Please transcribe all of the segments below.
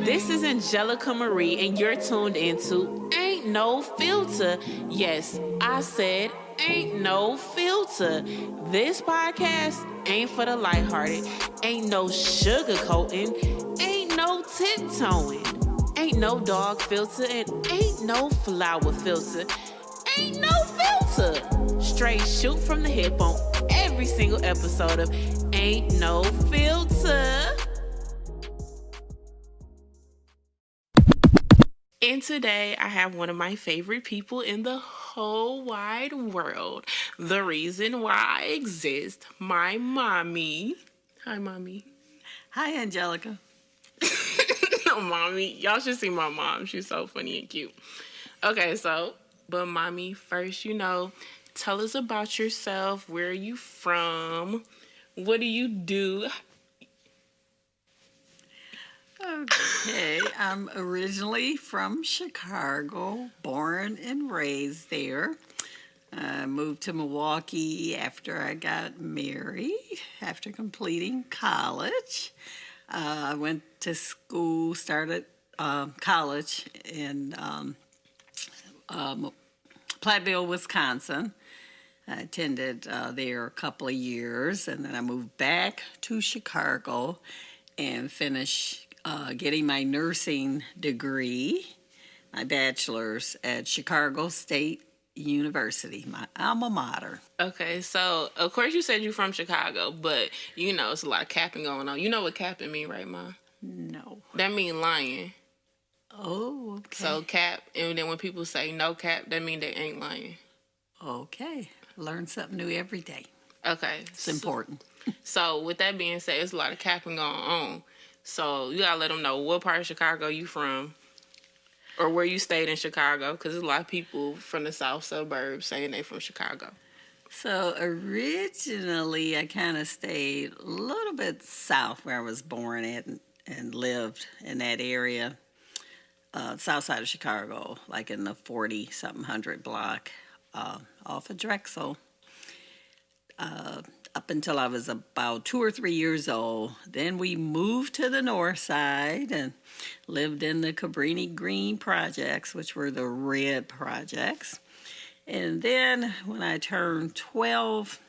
This is Angelica Marie, and you're tuned into Ain't No Filter. Yes, I said ain't no filter. This podcast ain't for the lighthearted. Ain't no sugarcoating. Ain't no tiptoeing. Ain't no dog filter, and ain't no flower filter. Ain't no filter. Straight shoot from the hip on every single episode of Ain't No Filter. And today I have one of my favorite people in the whole wide world. The reason why I exist, my mommy. Hi, mommy. Hi, Angelica. No, mommy. Y'all should see my mom. She's so funny and cute. Okay, but mommy, first, tell us about yourself. Where are you from? What do you do? Okay, I'm originally from Chicago, born and raised there. I moved to Milwaukee after I got married, after completing college. I went to school, started college in Platteville, Wisconsin. I attended there a couple of years, and then I moved back to Chicago and finished getting my nursing degree, my bachelor's at Chicago State University, my alma mater. Okay, so of course you said you're from Chicago, but it's a lot of capping going on. You know what capping mean, right, Ma? No. That mean lying. Oh, okay. So cap, and then when people say no cap, that mean they ain't lying. Okay. Learn something new every day. Okay. It's important. So with that being said, it's a lot of capping going on. So you gotta let them know what part of Chicago you from, or where you stayed in Chicago, because there's a lot of people from the south suburbs saying they from Chicago. So originally, I kind of stayed a little bit south where I was born at and lived in that area, south side of Chicago, like in the 40-something hundred block off of Drexel. Up until I was about 2 or 3 years old. Then we moved to the north side and lived in the Cabrini Green projects, which were the red projects. And then when I turned 12,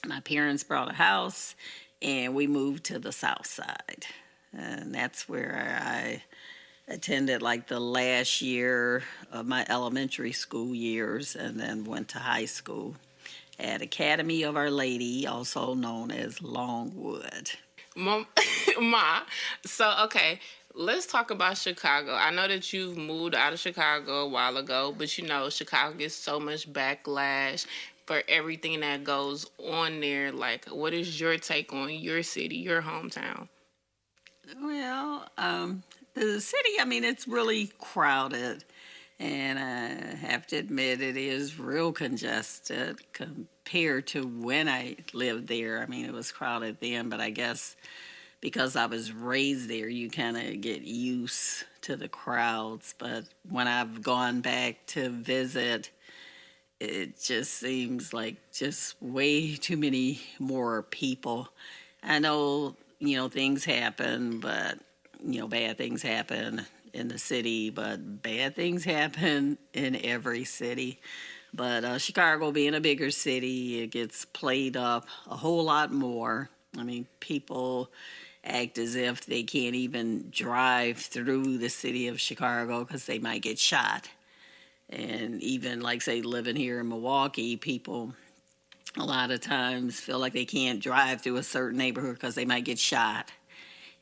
my parents bought a house and we moved to the south side. And that's where I attended like the last year of my elementary school years and then went to high school at Academy of Our Lady, also known as Longwood. Ma, so, okay, let's talk about Chicago. I know that you've moved out of Chicago a while ago, but Chicago gets so much backlash for everything that goes on there. Like, what is your take on your city, your hometown? Well, the city, it's really crowded. And I have to admit, it is real congested compared to when I lived there. It was crowded then, but I guess because I was raised there, you kind of get used to the crowds. But when I've gone back to visit, it just seems like just way too many more people. I know, things happen, but, bad things happen in the city, but bad things happen in every city. But Chicago being a bigger city, it gets played up a whole lot more. People act as if they can't even drive through the city of Chicago because they might get shot. And even, like, say, living here in Milwaukee, people a lot of times feel like they can't drive through a certain neighborhood because they might get shot.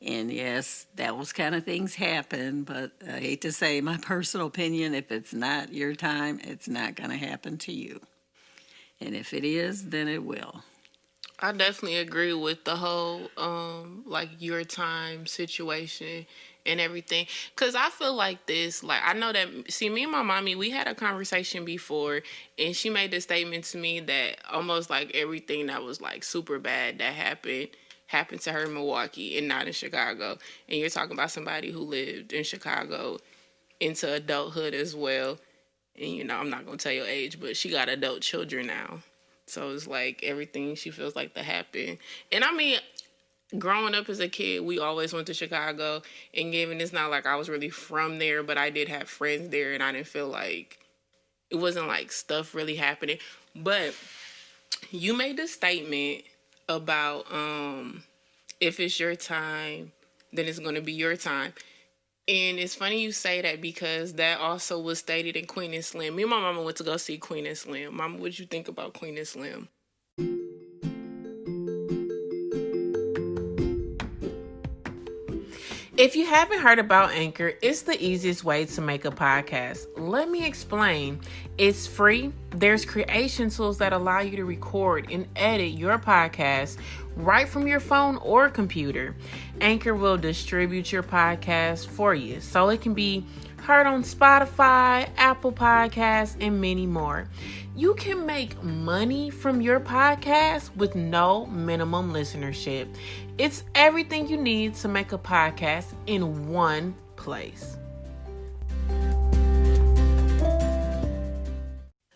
And yes, those kind of things happen, but I hate to say, my personal opinion, if it's not your time, it's not going to happen to you. And if it is, then it will. I definitely agree with the whole, your time situation and everything. Because I feel like this, I know that, me and my mommy, we had a conversation before, and she made the statement to me that almost like everything that was super bad that happened to her in Milwaukee and not in Chicago. And you're talking about somebody who lived in Chicago into adulthood as well. And, I'm not going to tell your age, but she got adult children now. So it's like everything she feels like that happened. And growing up as a kid, we always went to Chicago, and given it's not like I was really from there, but I did have friends there, and I didn't feel like it wasn't like stuff really happening. But you made the statement about if it's your time, then it's going to be your time. And it's funny you say that because that also was stated in Queen and Slim. Me and my mama went to go see Queen and Slim. Mama, what'd you think about Queen and Slim? If you haven't heard about Anchor, it's the easiest way to make a podcast. Let me explain. It's free. There's creation tools that allow you to record and edit your podcast right from your phone or computer. Anchor will distribute your podcast for you so it can be heard on Spotify, Apple Podcasts, and many more. You can make money from your podcast with no minimum listenership. It's everything you need to make a podcast in one place.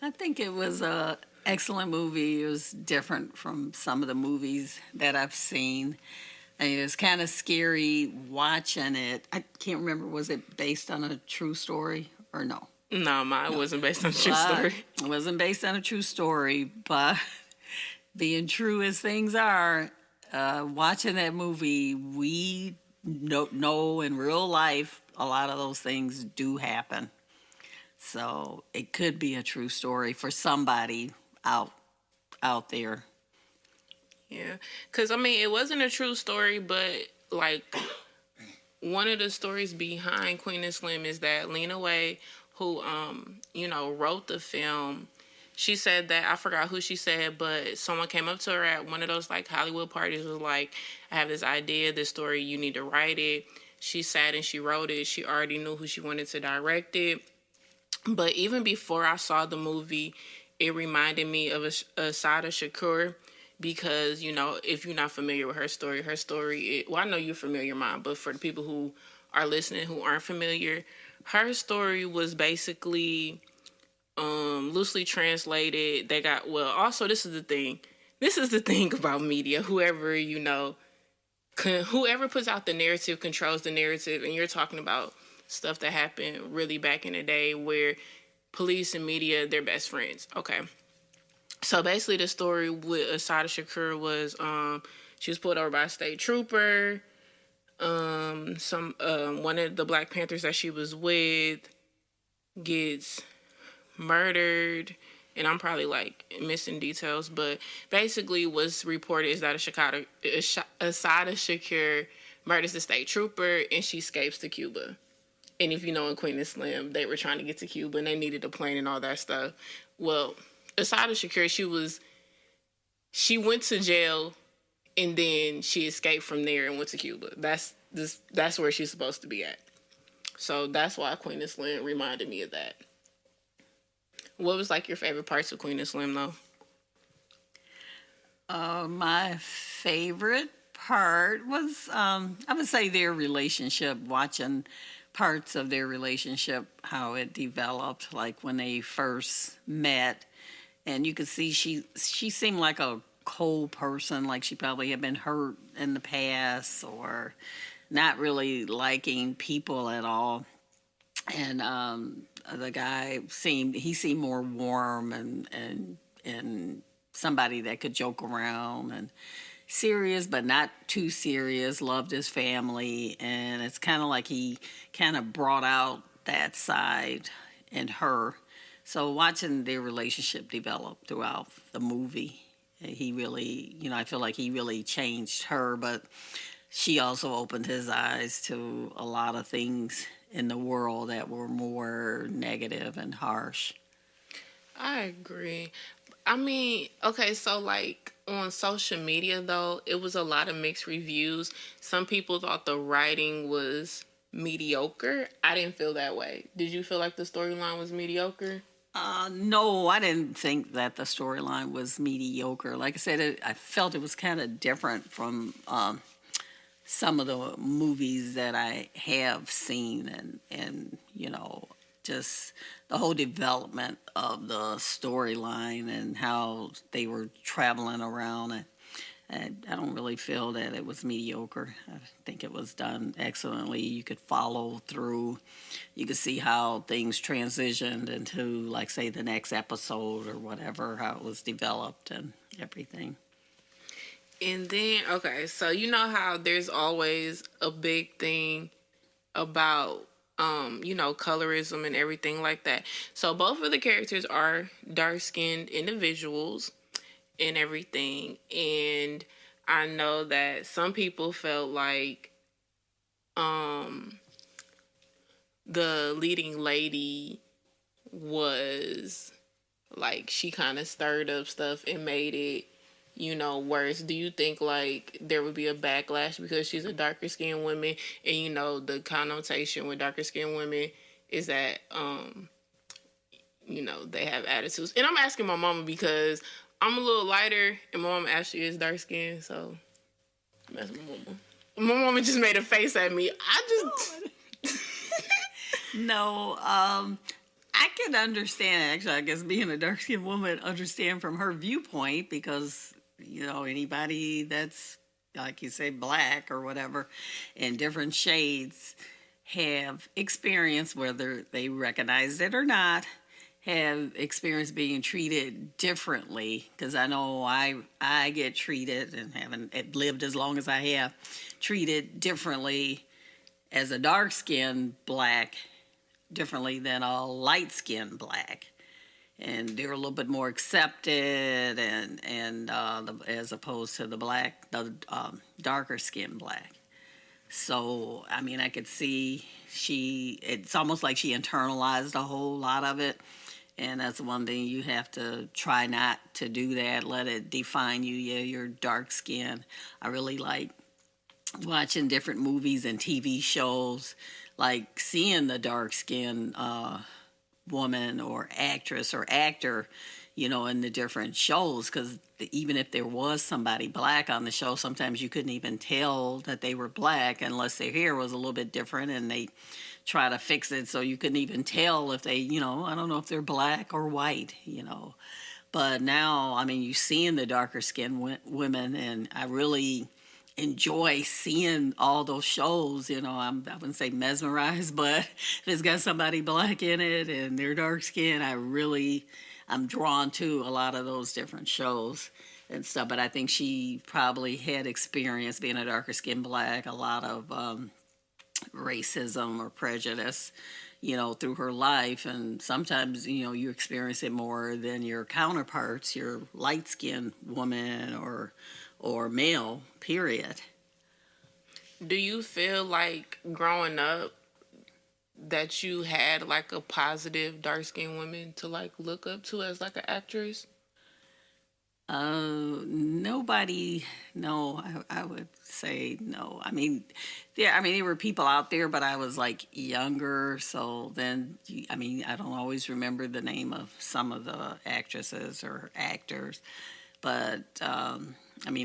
I think it was an excellent movie. It was different from some of the movies that I've seen. And it was kind of scary watching it. I can't remember, was it based on a true story or no? No, mine wasn't based on a true story. It wasn't based on a true story, but being true as things are, watching that movie, we know in real life a lot of those things do happen. So it could be a true story for somebody out there. Yeah, because I mean, it wasn't a true story, but like one of the stories behind Queen and Slim is that Lena Waithe, who wrote the film, she said that, I forgot who she said, but someone came up to her at one of those like Hollywood parties, was like, I have this idea, this story, you need to write it. She sat and she wrote it. She already knew who she wanted to direct it. But even before I saw the movie, it reminded me of Asada Shakur, because, if you're not familiar with her story, I know you're familiar, Mom, but for the people who are listening who aren't familiar, her story was basically loosely translated. Also, this is the thing about media. Whoever puts out the narrative controls the narrative, and you're talking about stuff that happened really back in the day where police and media, they're best friends. Okay. So basically the story with Asada Shakur was she was pulled over by a state trooper. One of the Black Panthers that she was with gets murdered, and I'm probably like missing details, but basically what's reported is that Asada Shakur murders the state trooper and she escapes to Cuba. And if you know, in Queen and Slim, they were trying to get to Cuba and they needed a plane and all that stuff. Well, Asada Shakur, she went to jail and then she escaped from there and went to Cuba. That's where she's supposed to be at. So that's why Queen and Slim reminded me of that. What was like your favorite parts of Queen and Slim, though? My favorite part was, I would say, their relationship, watching parts of their relationship, how it developed, like when they first met. And you could see she seemed like a cold person, like she probably had been hurt in the past or not really liking people at all. And the guy seemed more warm and somebody that could joke around and serious, but not too serious, loved his family. And it's kind of like he kind of brought out that side in her. So watching their relationship develop throughout the movie, he really, I feel like he really changed her, but she also opened his eyes to a lot of things in the world that were more negative and harsh. I agree. I mean, okay, so like on social media though, it was a lot of mixed reviews. Some people thought the writing was mediocre. I didn't feel that way. Did you feel like the storyline was mediocre? No, I didn't think that the storyline was mediocre. Like I said, I felt it was kind of different from some of the movies that I have seen, and just the whole development of the storyline and how they were traveling around I don't really feel that it was mediocre. I think it was done excellently. You could follow through. You could see how things transitioned into, like, say, the next episode or whatever, how it was developed and everything. And then, okay, so you know how there's always a big thing about colorism and everything like that. So both of the characters are dark-skinned individuals and everything. And I know that some people felt like um the leading lady was like she kind of stirred up stuff and made it worse. Do you think like there would be a backlash because she's a darker skinned woman, and the connotation with darker skinned women is that they have attitudes? And I'm asking my mama because I'm a little lighter and my mama actually is dark skinned, so I'm asking my mama. My mama just made a face at me. No, I can understand, actually, I guess being a dark skinned woman, understand from her viewpoint because, anybody that's, like you say, black or whatever, in different shades have experienced, whether they recognize it or not, have experienced being treated differently. Because I know I get treated, and haven't lived as long as I have, treated differently as a dark-skinned black, differently than a light-skinned black. And they're a little bit more accepted, and as opposed to the darker skinned black. So, I mean, I could see it's almost like she internalized a whole lot of it. And that's one thing you have to try not to do that. Let it define you. Yeah, you're dark skinned. I really like watching different movies and TV shows, like seeing the dark skinned woman or actress or actor, in the different shows, because even if there was somebody black on the show, sometimes you couldn't even tell that they were black unless their hair was a little bit different, and they try to fix it so you couldn't even tell if they, I don't know if they're black or white, But now, I mean, you're seeing the darker skinned women, and I really enjoy seeing all those shows. I wouldn't say mesmerized, but if it's got somebody black in it and they're dark skinned, I'm drawn to a lot of those different shows and stuff. But I think she probably had experience being a darker skinned black, a lot of racism or prejudice, through her life. And sometimes, you experience it more than your counterparts, your light skinned woman or male, period. Do you feel like growing up that you had like a positive dark skinned woman to like look up to as like an actress? Nobody. No, I would say no. I mean, there were people out there, but I was like younger, so then, I don't always remember the name of some of the actresses or actors, but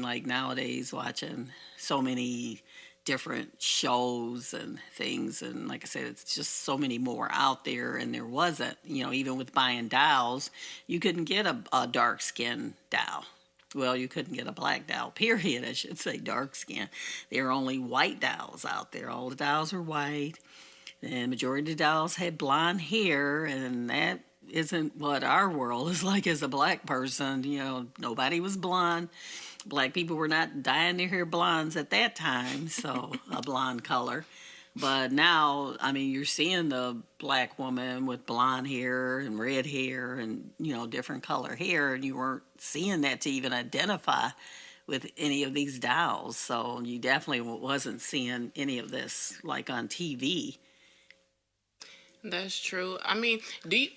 like nowadays, watching so many different shows and things, and like I said, it's just so many more out there, and there wasn't, even with buying dolls, you couldn't get a dark skin doll. Well, you couldn't get a black doll, period. I should say dark skin. There are only white dolls out there. All the dolls are white, and the majority of the dolls had blonde hair, and that isn't what our world is like as a black person. Nobody was blonde. Black people were not dyeing their hair blondes at that time, so a blonde color. But now, you're seeing the black woman with blonde hair and red hair and, different color hair, and you weren't seeing that to even identify with any of these dolls. So you definitely wasn't seeing any of this like on TV. That's true. Do you...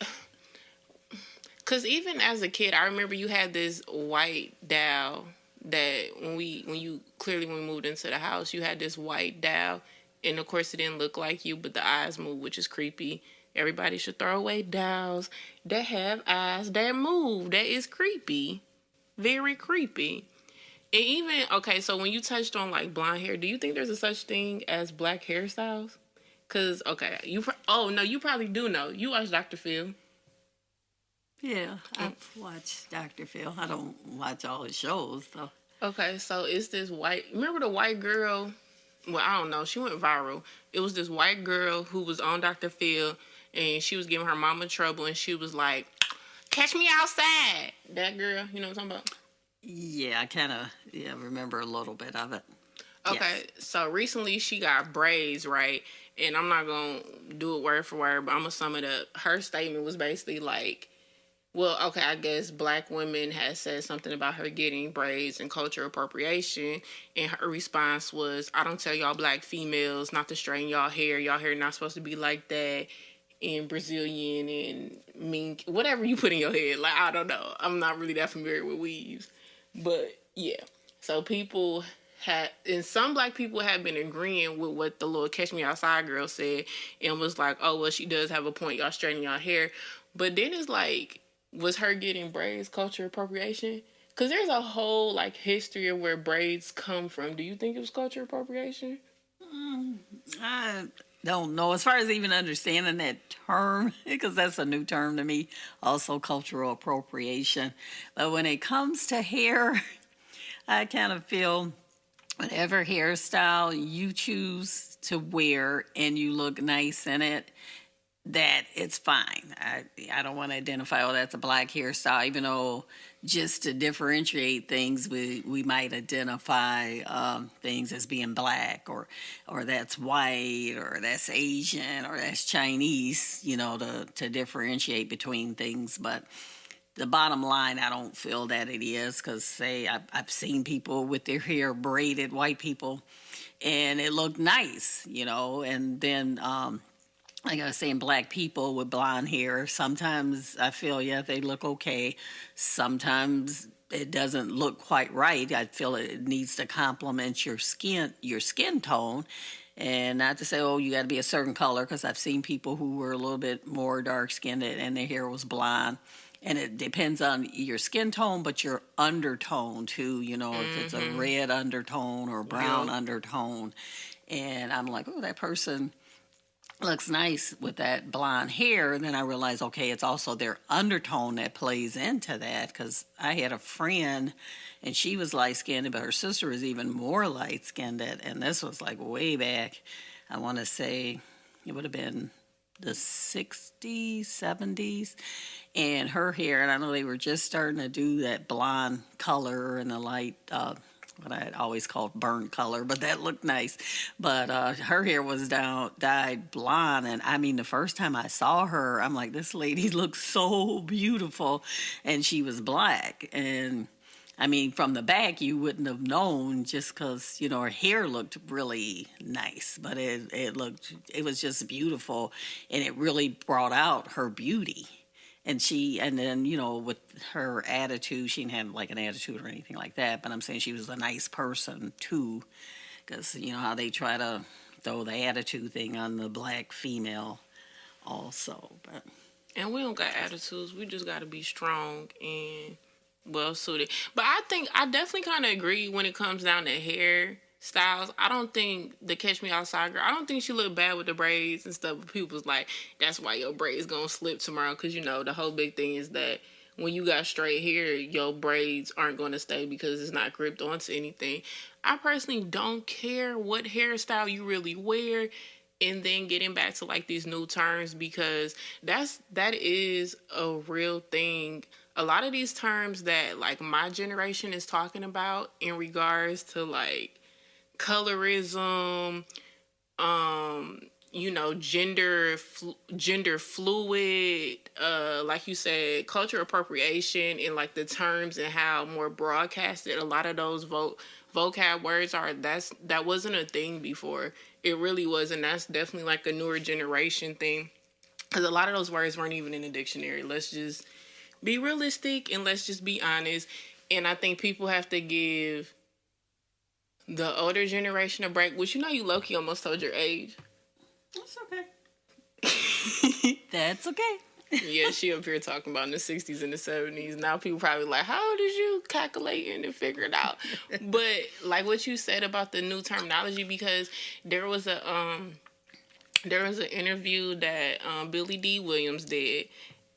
Because even as a kid, I remember you had this white doll that when we moved into the house, you had this white doll, and of course it didn't look like you, but the eyes move, which is creepy. Everybody should throw away dolls that have eyes that move. That is creepy, very creepy. And even so when you touched on like blonde hair, do you think there's a such thing as black hairstyles? Cause you probably do know. You watch Dr. Phil. Yeah, I've watched Dr. Phil. I don't watch all his shows, though. Okay, so it's this white. Remember the white girl? Well, I don't know. She went viral. It was this white girl who was on Dr. Phil, and she was giving her mama trouble, and she was like, "Catch me outside." That girl, you know what I'm talking about? Yeah, I kind of remember a little bit of it. Okay, Yes. so recently she got braids, right? And I'm not gonna do it word for word, but I'm gonna sum it up. Her statement was basically like, well, okay, I guess black women had said something about her getting braids and cultural appropriation, and her response was, "I don't tell y'all black females not to straighten y'all hair. Y'all hair not supposed to be like that." In Brazilian and mink, whatever you put in your head. Like, I don't know. I'm not really that familiar with weaves. But yeah. So people had, and some black people have been agreeing with what the little Catch Me Outside girl said and was like, oh, well, she does have a point. Y'all straighten y'all hair. But then it's like, was her getting braids culture appropriation? Because there's a whole like history of where braids come from. Do you think it was culture appropriation? I don't know. As far as even understanding that term, because that's a new term to me, also cultural appropriation. But when it comes to hair, I kind of feel whatever hairstyle you choose to wear and you look nice in it, that it's fine. I don't want to identify, oh, that's a black hairstyle, even though just to differentiate things, we might identify things as being black, or that's white, or that's Asian, or that's Chinese, to differentiate between things. But the bottom line, I don't feel that it is, because say I've seen people with their hair braided, white people, and it looked nice, and then like I was saying, black people with blonde hair, sometimes I feel, yeah, they look okay. Sometimes it doesn't look quite right. I feel it needs to complement your skin tone. And not to say, oh, you got to be a certain color, because I've seen people who were a little bit more dark skinned and their hair was blonde. And it depends on your skin tone, but your undertone too, if it's a red undertone or brown Yeah. undertone. And I'm like, oh, that person looks nice with that blonde hair. And then I realized, okay, it's also their undertone that plays into that, because I had a friend and she was light skinned, but her sister was even more light skinned. And this was like way back, I want to say it would have been the 60s, 70s. And her hair, and I know they were just starting to do that blonde color and the light, what I always called burnt color, but that looked nice. But her hair was dyed blonde, and I mean, the first time I saw her, I'm like, this lady looks so beautiful, and she was black. And I mean, from the back, you wouldn't have known, just because her hair looked really nice, but it was just beautiful, and it really brought out her beauty. And then, with her attitude, she didn't have like an attitude or anything like that, but I'm saying she was a nice person too, because how they try to throw the attitude thing on the black female also. But And we don't got attitudes. We just got to be strong and well suited. But I think I definitely kind of agree when it comes down to hair styles. I don't think the Catch Me Outside girl, I don't think she looked bad with the braids and stuff. But people's like, that's why your braids gonna slip tomorrow. Because, the whole big thing is that when you got straight hair, your braids aren't going to stay because it's not gripped onto anything. I personally don't care what hairstyle you really wear. And then getting back to like these new terms, because that is a real thing. A lot of these terms that like my generation is talking about in regards to like colorism, gender fluid, like you said, culture appropriation, and like the terms and how more broadcasted a lot of those vocab words are. That wasn't a thing before. It really was, and that's definitely like a newer generation thing, because a lot of those words weren't even in the dictionary. Let's just be realistic and let's just be honest. And I think people have to give the older generation a break, which you low-key almost told your age. that's okay. That's okay. Yeah, she up here talking about in the 60s and the 70s. Now people probably like, how did you calculate and figure it out? But like what you said about the new terminology, because there was an interview that Billy D. Williams did,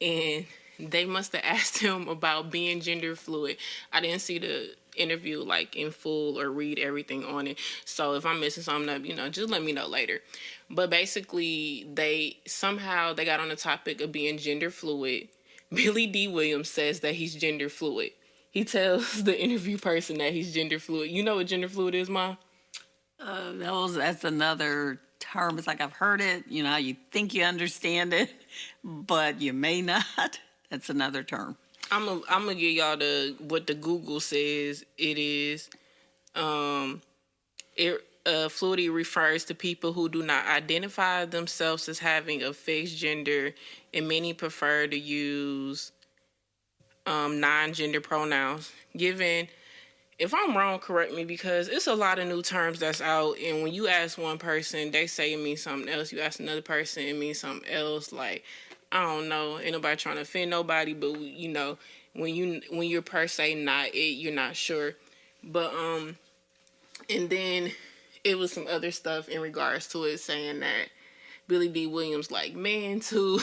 and they must have asked him about being gender fluid. I didn't see interview like in full or read everything on it. So if I'm missing something up, just let me know later. But basically, they got on the topic of being gender fluid. Billy D. Williams says that he's gender fluid. He tells the interview person that he's gender fluid. You know what gender fluid is, Ma? That's another term. It's like I've heard it. You know, you think you understand it, but you may not. That's another term. I'm gonna give y'all what the Google says it is. Fluidity refers to people who do not identify themselves as having a fixed gender, and many prefer to use non-gender pronouns. Given, if I'm wrong, correct me, because it's a lot of new terms that's out, and when you ask one person, they say it means something else. You ask another person, it means something else. Like, I don't know. Ain't nobody trying to offend nobody, but when you're per se not it, you're not sure. But and then it was some other stuff in regards to it saying that Billy D. Williams like man too,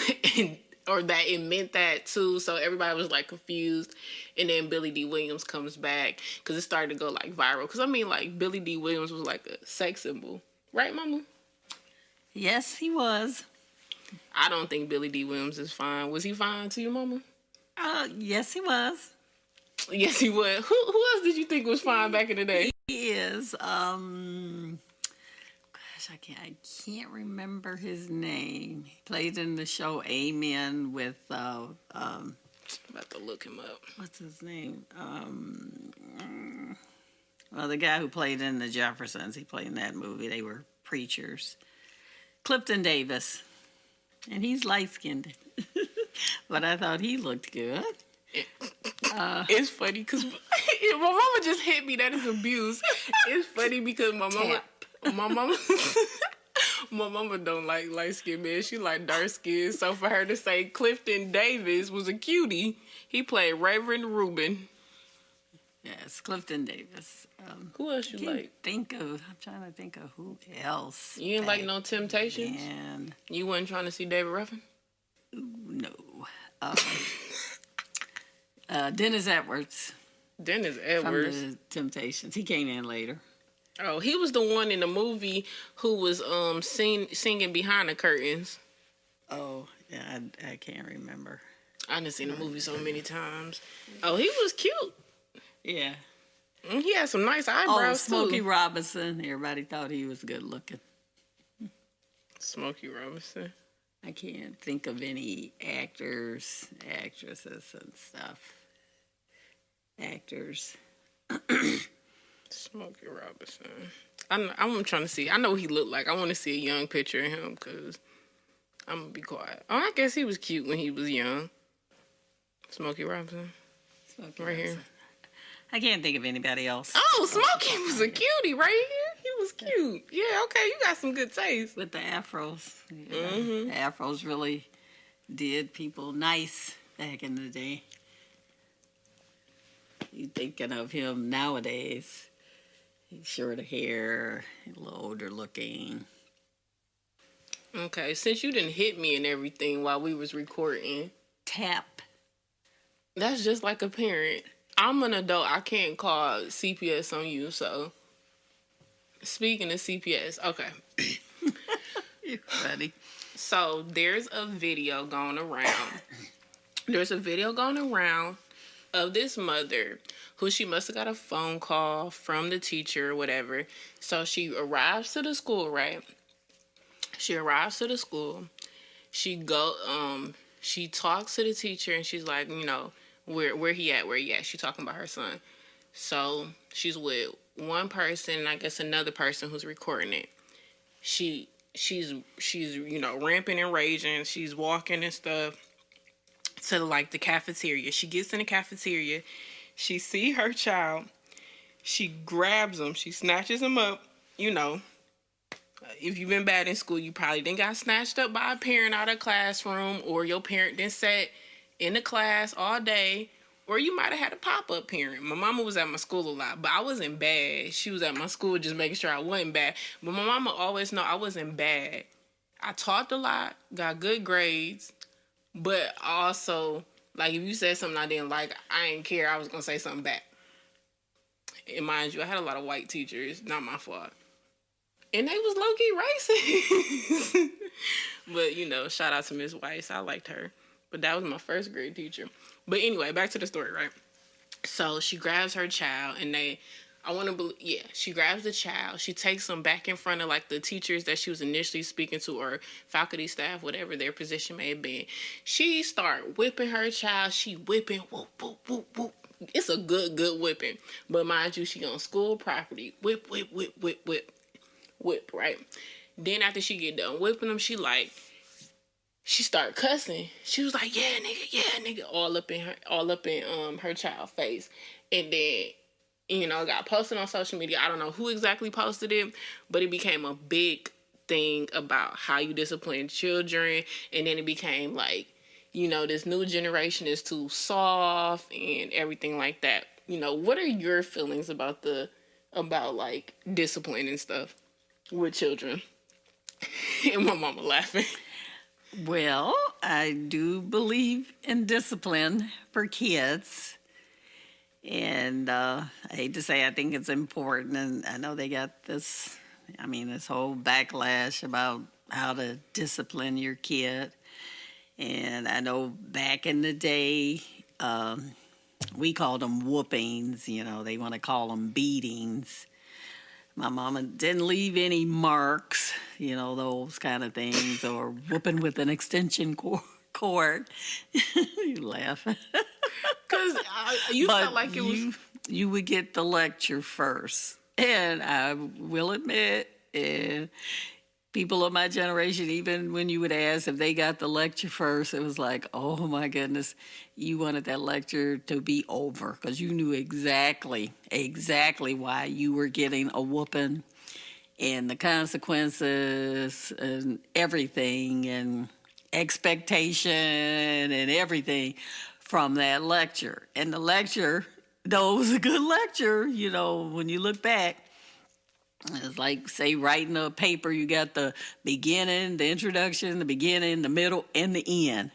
or that it meant that too. So everybody was like confused. And then Billy D. Williams comes back because it started to go like viral. Because I mean, like Billy D. Williams was like a sex symbol, right, Mama? Yes, he was. I don't think Billy D. Williams is fine. Was he fine to you, Mama? Yes, he was. Yes, he was. Who else did you think was fine back in the day? He is. Gosh, I can't remember his name. He played in the show Amen with I'm about to look him up. what's his name? Well, the guy who played in the Jeffersons. He played in that movie. They were preachers. Clifton Davis, and he's light skinned, but I thought he looked good. It's funny because my mama just hit me. That is abuse. It's funny because my mama don't like light skinned men. She like dark skin. So for her to say Clifton Davis was a cutie, he played Reverend Reuben. Yes, Clifton Davis. Who else you like? I'm trying to think of who else. You didn't like no Temptations? And You wasn't trying to see David Ruffin? no. Dennis Edwards. Dennis From Edwards. the Temptations. He came in later. Oh, he was the one in the movie who was singing behind the curtains. Oh, yeah, I can't remember. I done seen the movie so many times. Oh, he was cute. Yeah. He had some nice eyebrows Smokey too. Robinson. Everybody thought he was good looking. Smokey Robinson. I can't think of any actors, actresses, and stuff. Actors. Smokey Robinson. I'm trying to see. I know what he looked like. I want to see a young picture of him because I'm going to be quiet. Oh, I guess he was cute when he was young. Smokey Robinson. Smokey Right Robinson. here. I can't think of anybody else. Oh, Smokey was a cutie right here. He was cute. Yeah, okay. You got some good taste. With the afros. Yeah. The afros really did people nice back in the day. You thinking of him nowadays. He's shorter hair, a little older looking. Okay, since you didn't hit me and everything while we was recording, Tap. that's just like a parent. I'm an adult. I can't call CPS on you, so. Speaking of CPS, okay. You're funny. So there's a video going around. Of this mother who she must have got a phone call from the teacher or whatever. So she arrives to the school, right? She arrives to the school. She talks to the teacher and she's like, where he at? She talking about her son. So she's with one person and I guess another person who's recording it. She's ramping and raging. She's walking and stuff to like the cafeteria. She gets in the cafeteria. She see her child. She grabs him. She snatches him up. If you've been bad in school, you probably didn't got snatched up by a parent out of classroom, or your parent didn't sat in the class all day, or you might have had a pop-up parent. My mama was at my school a lot, but I wasn't bad. She was at my school just making sure I wasn't bad. But my mama always know I wasn't bad. I talked a lot, got good grades, but also, like, if you said something I didn't like, I didn't care. I was going to say something back. And mind you, I had a lot of white teachers. Not my fault. And they was low-key racist. But, you know, shout out to Miss Weiss. I liked her. But that was my first grade teacher. But anyway, back to the story, right? So she grabs her child and she grabs the child. She takes them back in front of like the teachers that she was initially speaking to or faculty staff, whatever their position may have been. She start whipping her child. She whipping, whoop, whoop, whoop, whoop. It's a good whipping. But mind you, she on school property. Whip, whip, whip, whip, whip, whip, right? Then after she get done whipping them, she start cussing. She was like, yeah, nigga, all up in her child face. And then, you know, got posted on social media. I don't know who exactly posted it, but it became a big thing about how you discipline children. And then it became like, you know, this new generation is too soft and everything like that. You know, what are your feelings about like discipline and stuff with children? And my mama laughing. Well, I do believe in discipline for kids. And I hate to say I think it's important. And I know they got this whole backlash about how to discipline your kid. And I know back in the day, we called them whoopings. You know, they want to call them beatings. My mama didn't leave any marks, you know, those kind of things, or whooping with an extension cord. You laugh. Because you felt like it was... You would get the lecture first. And I will admit, people of my generation, even when you would ask if they got the lecture first, it was like, oh my goodness, you wanted that lecture to be over because you knew exactly why you were getting a whooping and the consequences and everything and expectation and everything from that lecture. And the lecture, though it was a good lecture, you know, when you look back, it's like, say, writing a paper, you got the beginning, the introduction, the beginning, the middle, and the end.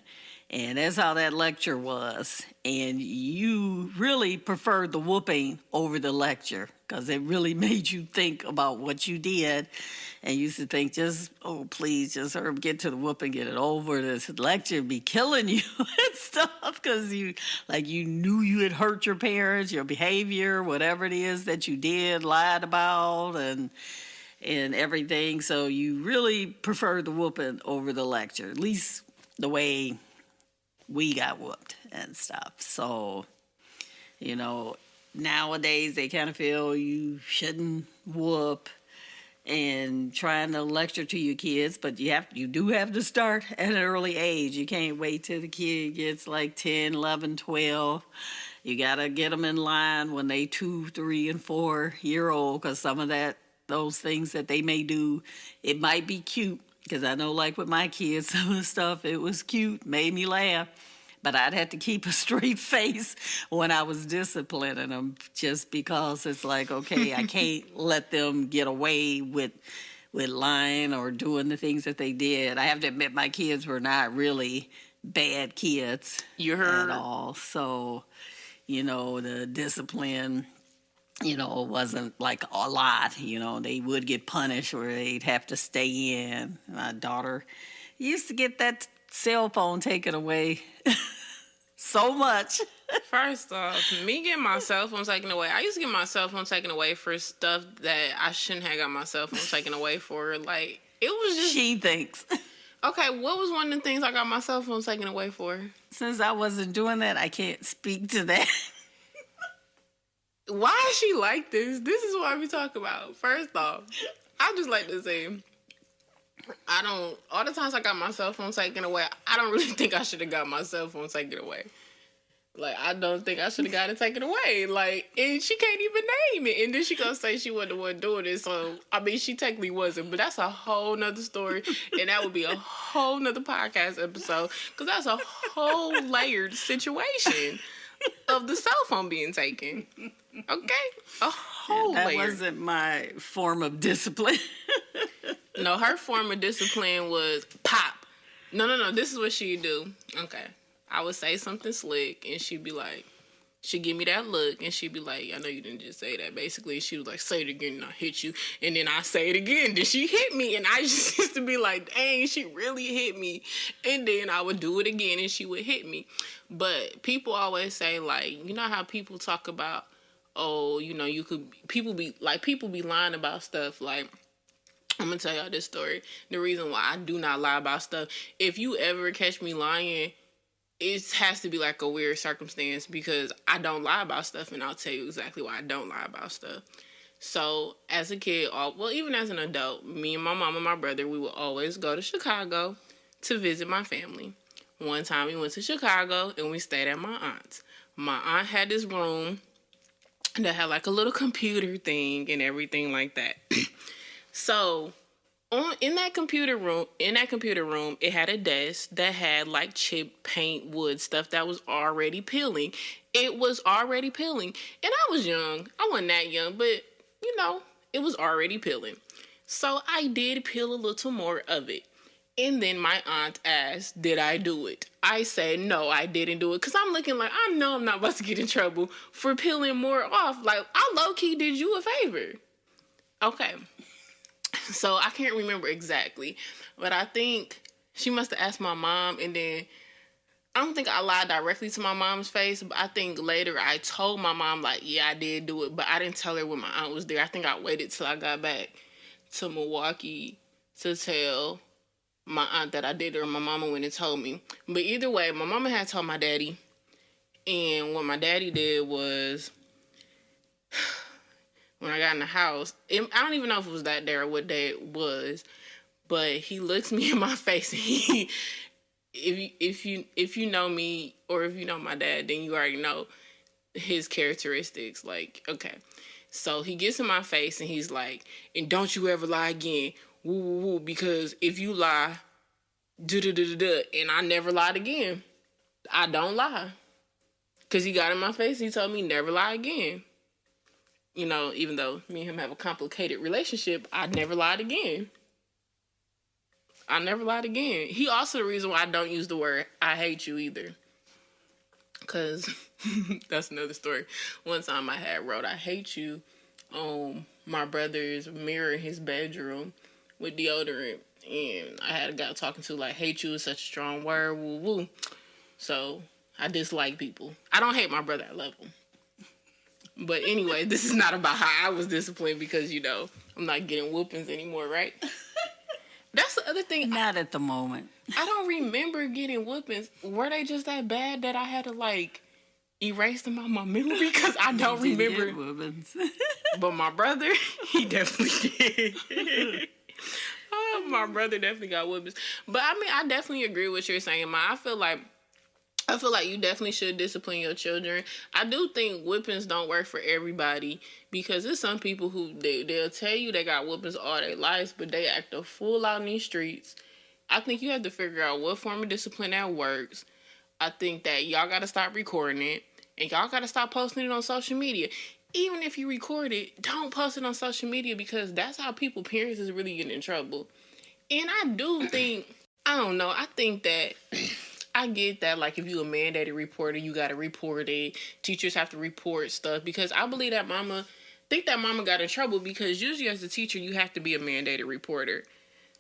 And that's how that lecture was. And you really preferred the whooping over the lecture because it really made you think about what you did. And you used to think, please, just get to the whooping, get it over. This lecture be killing you and stuff because you knew you had hurt your parents, your behavior, whatever it is that you did, lied about, and everything. So you really preferred the whooping over the lecture, at least the way we got whooped and stuff. So, you know, nowadays they kind of feel you shouldn't whoop and trying to lecture to your kids, but you do have to start at an early age. You can't wait till the kid gets like 10, 11, 12. You got to get them in line when they 2, 3, and 4-year-old because some of those things that they may do, it might be cute. Because I know, like with my kids, some of the stuff, it was cute, made me laugh. But I'd have to keep a straight face when I was disciplining them just because it's like, okay, I can't let them get away with lying or doing the things that they did. I have to admit my kids were not really bad kids at all. So, you know, the discipline... you know, it wasn't like a lot, you know, they would get punished or they'd have to stay in. My daughter used to get that cell phone taken away so much. First off, me getting my cell phone taken away, I used to get my cell phone taken away for stuff that I shouldn't have got my cell phone taken away for. Like, it was just... She thinks. Okay, what was one of the things I got my cell phone taken away for? Since I wasn't doing that, I can't speak to that. Why is she like this? This is what we talk about. First off, I just like to say, all the times I got my cell phone taken away, I don't really think I should have got my cell phone taken away. Like, I don't think I should have got it taken away. Like, and she can't even name it. And then she gonna say she wasn't the one doing it. So, I mean, she technically wasn't. But that's a whole nother story. And that would be a whole nother podcast episode. Because that's a whole layered situation of the cell phone being taken. Okay? A whole that layer. Wasn't my form of discipline. No, her form of discipline was pop. No. This is what she'd do. Okay. I would say something slick, and she'd be like, She'd give me that look, and she'd be like, I know you didn't just say that. Basically, she was like, say it again, and I hit you. And then I say it again. Then she hit me, and I just used to be like, dang, she really hit me. And then I would do it again, and she would hit me. But people always say, like, you know how people talk about, oh, you know, people be lying about stuff. Like, I'm going to tell y'all this story. The reason why I do not lie about stuff, if you ever catch me lying, it has to be like a weird circumstance, because I don't lie about stuff, and I'll tell you exactly why I don't lie about stuff. So as a kid, even as an adult, me and my mom and my brother, we would always go to Chicago to visit my family. One time we went to Chicago and we stayed at my aunt's. My aunt had this room that had like a little computer thing and everything like that. So in that computer room, it had a desk that had like chip paint wood stuff that was already peeling. It was already peeling. And I was young. I wasn't that young, but you know, it was already peeling. So I did peel a little more of it. And then my aunt asked, did I do it? I said, no, I didn't do it. Because I'm looking like, I know I'm not about to get in trouble for peeling more off. Like, I low-key did you a favor. Okay. So I can't remember exactly, but I think she must have asked my mom, and then I don't think I lied directly to my mom's face, but I think later I told my mom, like, yeah, I did do it, but I didn't tell her when my aunt was there. I think I waited till I got back to Milwaukee to tell my aunt that I did it, or my mama went and told me. But either way, my mama had told my daddy, and what my daddy did was, when I got in the house, I don't even know if it was that day or what day it was, but he looks me in my face, and he, if you know me, or if you know my dad, then you already know his characteristics. Like, okay, so he gets in my face and he's like, and don't you ever lie again, woo woo woo, because if you lie, and I never lied again. I don't lie, because he got in my face, he told me never lie again. You know, even though me and him have a complicated relationship, I never lied again. I never lied again. He also the reason why I don't use the word I hate you either. Because that's another story. One time I had wrote I hate you on my brother's mirror in his bedroom with deodorant. And I had a guy talking to like, hate you is such a strong word, woo woo. So I dislike people. I don't hate my brother, I love him. But anyway, this is not about how I was disciplined, because, you know, I'm not getting whoopings anymore, right? That's the other thing. Not at the moment. I don't remember getting whoopings. Were they just that bad that I had to, like, erase them out my memory? Because I don't remember. Whoopings. But my brother, he definitely did. My brother definitely got whoopings. But, I mean, I definitely agree with what you're saying, Ma. I feel like you definitely should discipline your children. I do think whippings don't work for everybody, because there's some people who they'll tell you they got whippings all their lives, but they act a fool out in these streets. I think you have to figure out what form of discipline that works. I think that y'all got to stop recording it, and y'all got to stop posting it on social media. Even if you record it, don't post it on social media, because that's how parents is really getting in trouble. And I do think, I don't know, I think that I get that, like, if you a mandated reporter, you got to report it. Teachers have to report stuff, because I believe that mama got in trouble, because usually as a teacher, you have to be a mandated reporter.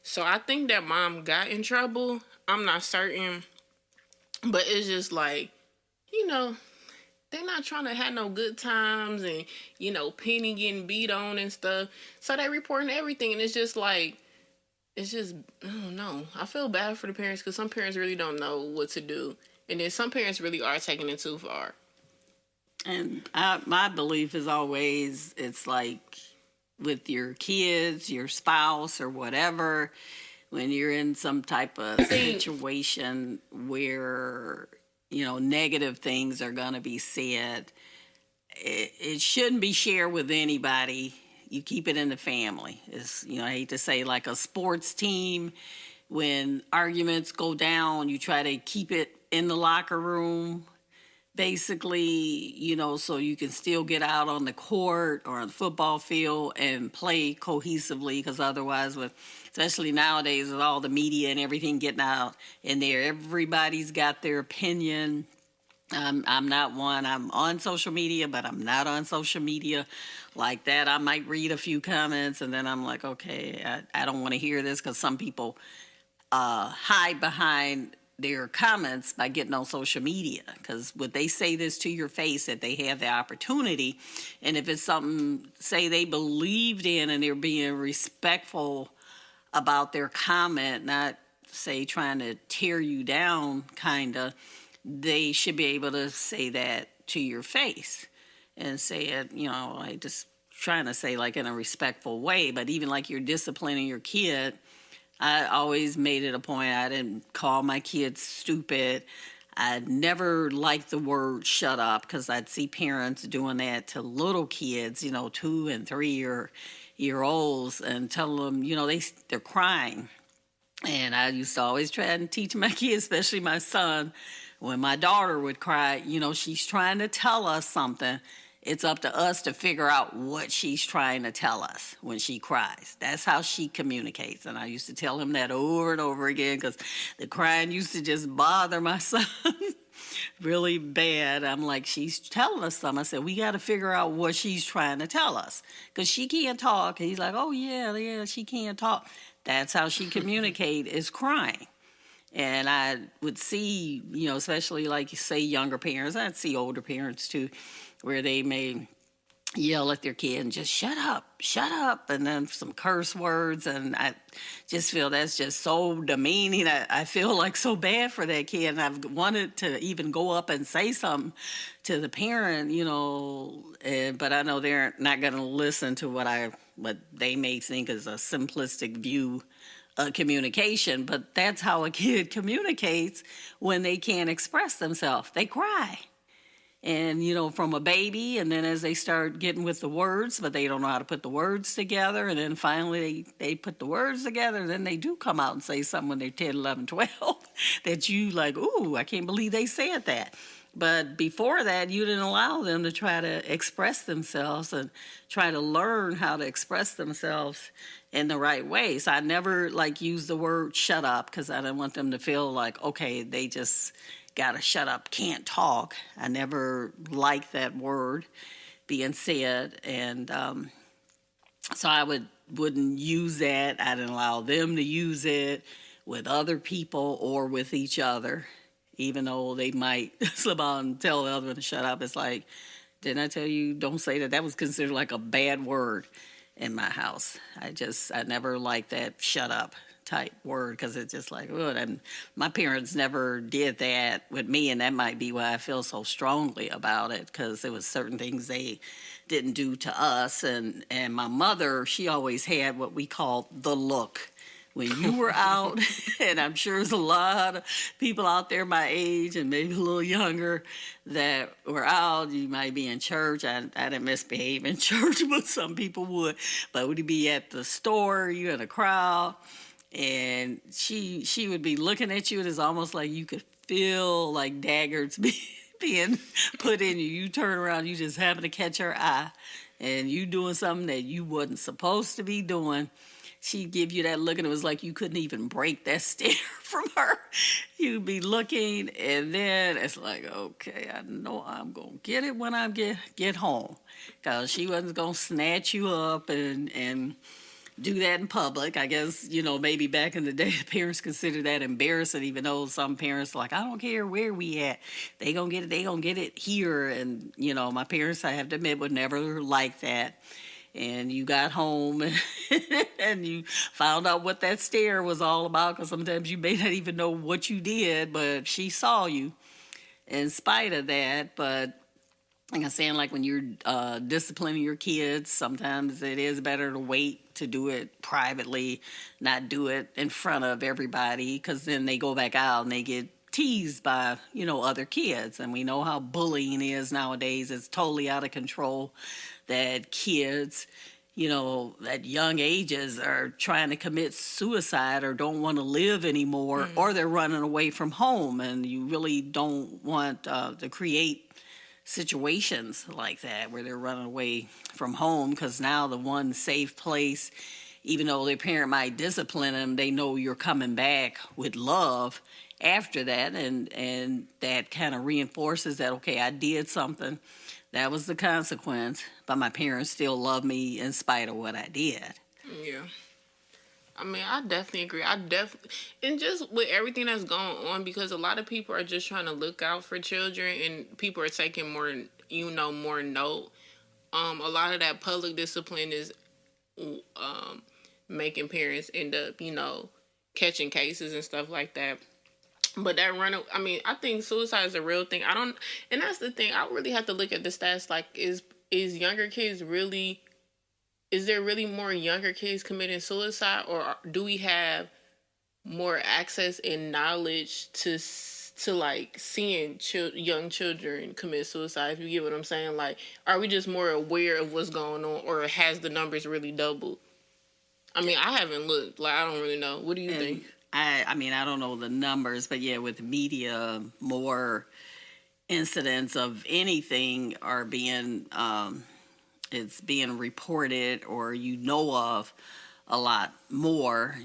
So I think that mom got in trouble. I'm not certain, but it's just like, you know, they're not trying to have no good times, and, you know, Penny getting beat on and stuff. So they reporting everything, and it's just like, I don't know. I feel bad for the parents, because some parents really don't know what to do. And then some parents really are taking it too far. And my belief is always, it's like with your kids, your spouse, or whatever, when you're in some type of situation where, you know, negative things are going to be said, it shouldn't be shared with anybody. You keep it in the family. It's, you know, I hate to say, like a sports team, when arguments go down, you try to keep it in the locker room, basically, you know, so you can still get out on the court or on the football field and play cohesively, because otherwise, especially nowadays with all the media and everything getting out in there, everybody's got their opinion, I'm not one. I'm on social media, but I'm not on social media like that. I might read a few comments and then I'm like, okay, I don't want to hear this, because some people hide behind their comments by getting on social media, because would they say this to your face that they have the opportunity, and if it's something, say, they believed in and they're being respectful about their comment, not say trying to tear you down, kind of, they should be able to say that to your face and say it, like, just trying to say, like, in a respectful way. But even like you're disciplining your kid, I always made it a point. I didn't call my kids stupid. I never liked the word shut up, because I'd see parents doing that to little kids, 2 and 3 year olds, and tell them, they're crying. And I used to always try and teach my kids, especially my son, when my daughter would cry, she's trying to tell us something. It's up to us to figure out what she's trying to tell us when she cries. That's how she communicates. And I used to tell him that over and over again, because the crying used to just bother my son really bad. I'm like, she's telling us something. I said, we got to figure out what she's trying to tell us, because she can't talk. And he's like, oh, yeah, she can't talk. That's how she communicate, is crying. And I would see, especially like you say, younger parents, I'd see older parents too, where they may yell at their kid and just shut up, and then some curse words. And I just feel that's just so demeaning. I feel like so bad for that kid. And I've wanted to even go up and say something to the parent, but I know they're not going to listen to what they may think is a simplistic view communication. But that's how a kid communicates when they can't express themselves. They cry. And, from a baby, and then as they start getting with the words, but they don't know how to put the words together, and then finally they put the words together, and then they do come out and say something when they're 10, 11, 12, that you like, ooh, I can't believe they said that. But before that, you didn't allow them to try to express themselves and try to learn how to express themselves in the right way. So I never use the word shut up, because I didn't want them to feel like, okay, they just gotta shut up, can't talk. I never liked that word being said. And so I wouldn't use that. I didn't allow them to use it with other people or with each other, even though they might slip out and tell the other one to shut up. It's like, didn't I tell you don't say that? That was considered like a bad word in my house. I never liked that shut up type word, because it's just like, oh, and my parents never did that with me, and that might be why I feel so strongly about it, because there was certain things they didn't do to us. And my mother, she always had what we call the look. When you were out, and I'm sure there's a lot of people out there my age and maybe a little younger that were out, you might be in church. I didn't misbehave in church, but some people would. But would you be at the store, you in a crowd, and she would be looking at you, and it's almost like you could feel like daggers being put in you. You turn around, you just happen to catch her eye, and you doing something that you wasn't supposed to be doing. She'd give you that look, and it was like you couldn't even break that stare from her. You'd be looking, and then it's like, okay, I know I'm going to get it when I get home, because she wasn't going to snatch you up and do that in public. I guess, maybe back in the day, parents considered that embarrassing, even though some parents are like, I don't care where we at. They gonna get it here. And, my parents, I have to admit, would never like that. And you got home and you found out what that stare was all about, because sometimes you may not even know what you did, but she saw you in spite of that. But like I'm saying, like when you're disciplining your kids, sometimes it is better to wait to do it privately, not do it in front of everybody, because then they go back out and they get teased by, other kids. And we know how bullying is nowadays. It's totally out of control, that kids, at young ages are trying to commit suicide or don't want to live anymore, or they're running away from home. And you really don't want to create situations like that where they're running away from home, because now the one safe place even though their parent might discipline them, they know you're coming back with love after that, and that kind of reinforces that, okay, I did something, that was the consequence, but my parents still love me in spite of what I did. Yeah. I mean, I definitely agree. And just with everything that's going on, because a lot of people are just trying to look out for children, and people are taking more, more note. A lot of that public discipline is making parents end up, catching cases and stuff like that. But I mean, I think suicide is a real thing. And that's the thing. I really have to look at the stats. Like, is younger kids really? Is there really more younger kids committing suicide, or do we have more access and knowledge to like seeing young children commit suicide? If you get what I'm saying, like, are we just more aware of what's going on, or has the numbers really doubled? I mean, I haven't looked. Like, I don't really know. What do you think? I mean, I don't know the numbers, but yeah, with media, more incidents of anything are being it's being reported, or of a lot more,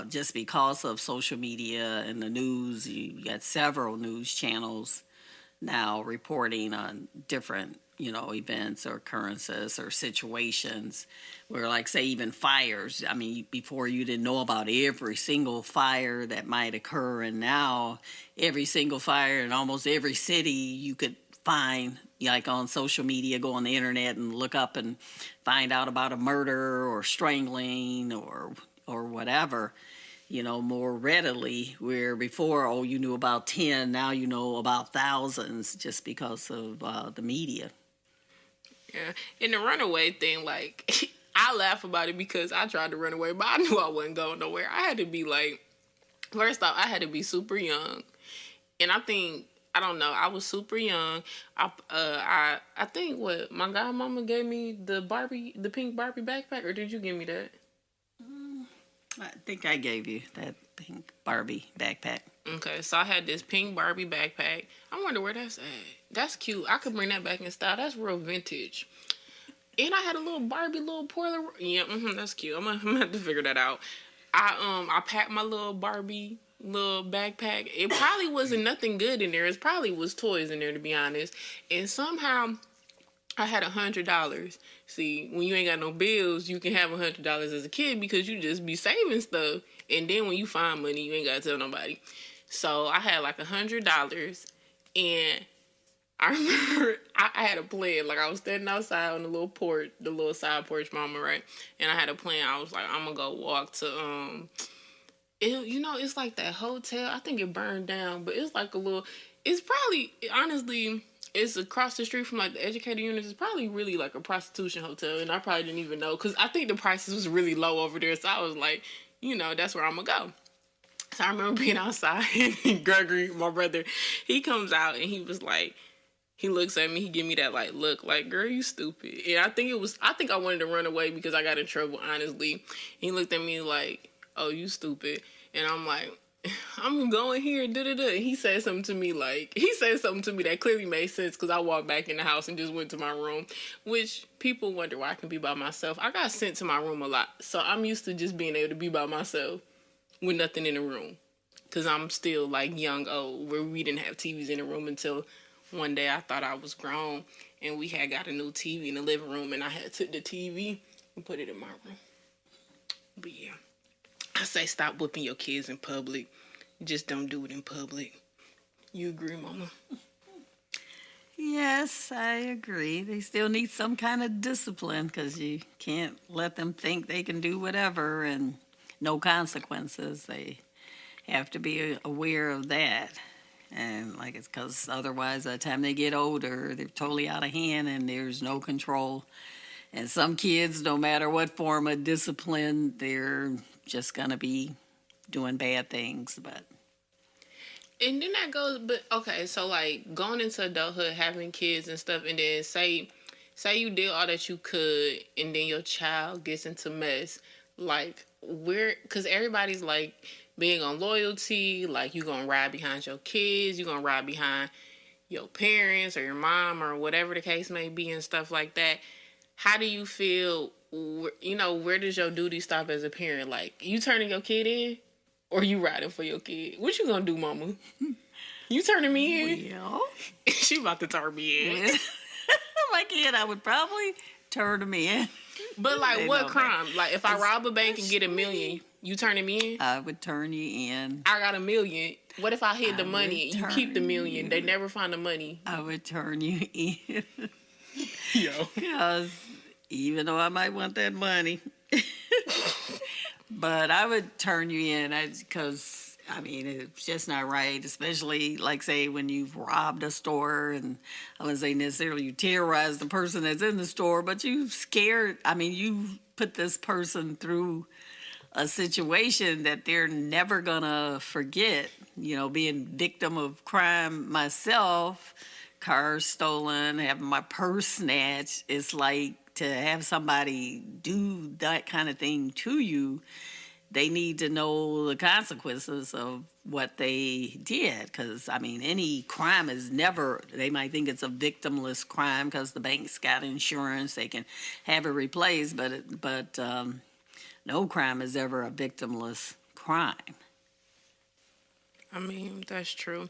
just because of social media and the news. You got several news channels now reporting on different events or occurrences or situations where, like, say, even fires. I mean, before you didn't know about every single fire that might occur, and now every single fire in almost every city you could find, like, on social media. Go on the internet and look up and find out about a murder or strangling or whatever, more readily, where before, you knew about 10, now you know about thousands, just because of the media. Yeah. And the runaway thing, like, I laugh about it because I tried to run away, but I knew I wasn't going nowhere. I had to be, like, first off, I had to be super young. And I don't know, I was super young. I think what my godmama gave me the pink Barbie backpack, or did you give me that? I think I gave you that pink Barbie backpack. Okay, so I had this pink Barbie backpack. I wonder where that's at. That's cute. I could bring that back in style. That's real vintage. And I had a little Barbie, little Polaroid. Yeah, that's cute. I'm gonna have to figure that out. I packed my little Barbie little backpack. It probably wasn't nothing good in there. It probably was toys in there, to be honest. And somehow I had $100. See, when you ain't got no bills, you can have $100 as a kid because you just be saving stuff. And then when you find money, you ain't gotta tell nobody. So I had like $100, and I remember I had a plan. Like, I was standing outside on the little porch, the little side porch, mama, right? And I had a plan. I was like, I'm gonna go walk to it's like that hotel. I think it burned down, but it's like a little. It's probably, honestly, it's across the street from like the educator units. It's probably really like a prostitution hotel, and I probably didn't even know because I think the prices was really low over there. So I was like, that's where I'm gonna go. So I remember being outside, and Gregory, my brother, he comes out and he was like, he looks at me, he give me that like look, like, girl, you stupid. And I think I wanted to run away because I got in trouble, honestly. He looked at me like, oh, you stupid. And I'm like, I'm going here, da-da-da. And he said something to me that clearly made sense because I walked back in the house and just went to my room, which people wonder why I can be by myself. I got sent to my room a lot, so I'm used to just being able to be by myself with nothing in the room because I'm still like young, old, where we didn't have TVs in the room until one day I thought I was grown and we had got a new TV in the living room, and I had took the TV and put it in my room. But yeah, I say stop whipping your kids in public. Just don't do it in public. You agree, Mama? Yes, I agree. They still need some kind of discipline because you can't let them think they can do whatever and no consequences. They have to be aware of that. And like, it's because otherwise, by the time they get older, they're totally out of hand and there's no control. And some kids, no matter what form of discipline, they're just going to be doing bad things. And then that goes, but okay, so like going into adulthood, having kids and stuff, and then say you did all that you could, and then your child gets into mess, like, because everybody's like being on loyalty, like you gonna ride behind your kids, you gonna ride behind your parents or your mom or whatever the case may be and stuff like that. How do you feel where does your duty stop as a parent? Like, you turning your kid in, or you riding for your kid? What you gonna do, mama? You turning me in? Well, She about to turn me in. my kid, I would probably turn him in. But like, They what know crime? that. Like, if I rob a bank and get $1 million, you turning me in? I would turn you in. I got $1 million. What if I hid the I money would and you keep the $1 million? turn They you. never find the money. I would turn you in. Yo. Because even though I might want that money, but I would turn you in because, I mean, it's just not right, especially, like, say, when you've robbed a store, and I wouldn't say necessarily you terrorize the person that's in the store, but you scared, I mean, you put this person through a situation that they're never gonna forget. You know, being victim of crime myself, cars stolen, having my purse snatched, it's like to have somebody do that kind of thing to you, they need to know the consequences of what they did. Because, I mean, any crime is never, they might think it's a victimless crime because the bank's got insurance, they can have it replaced, but no crime is ever a victimless crime. I mean, that's true.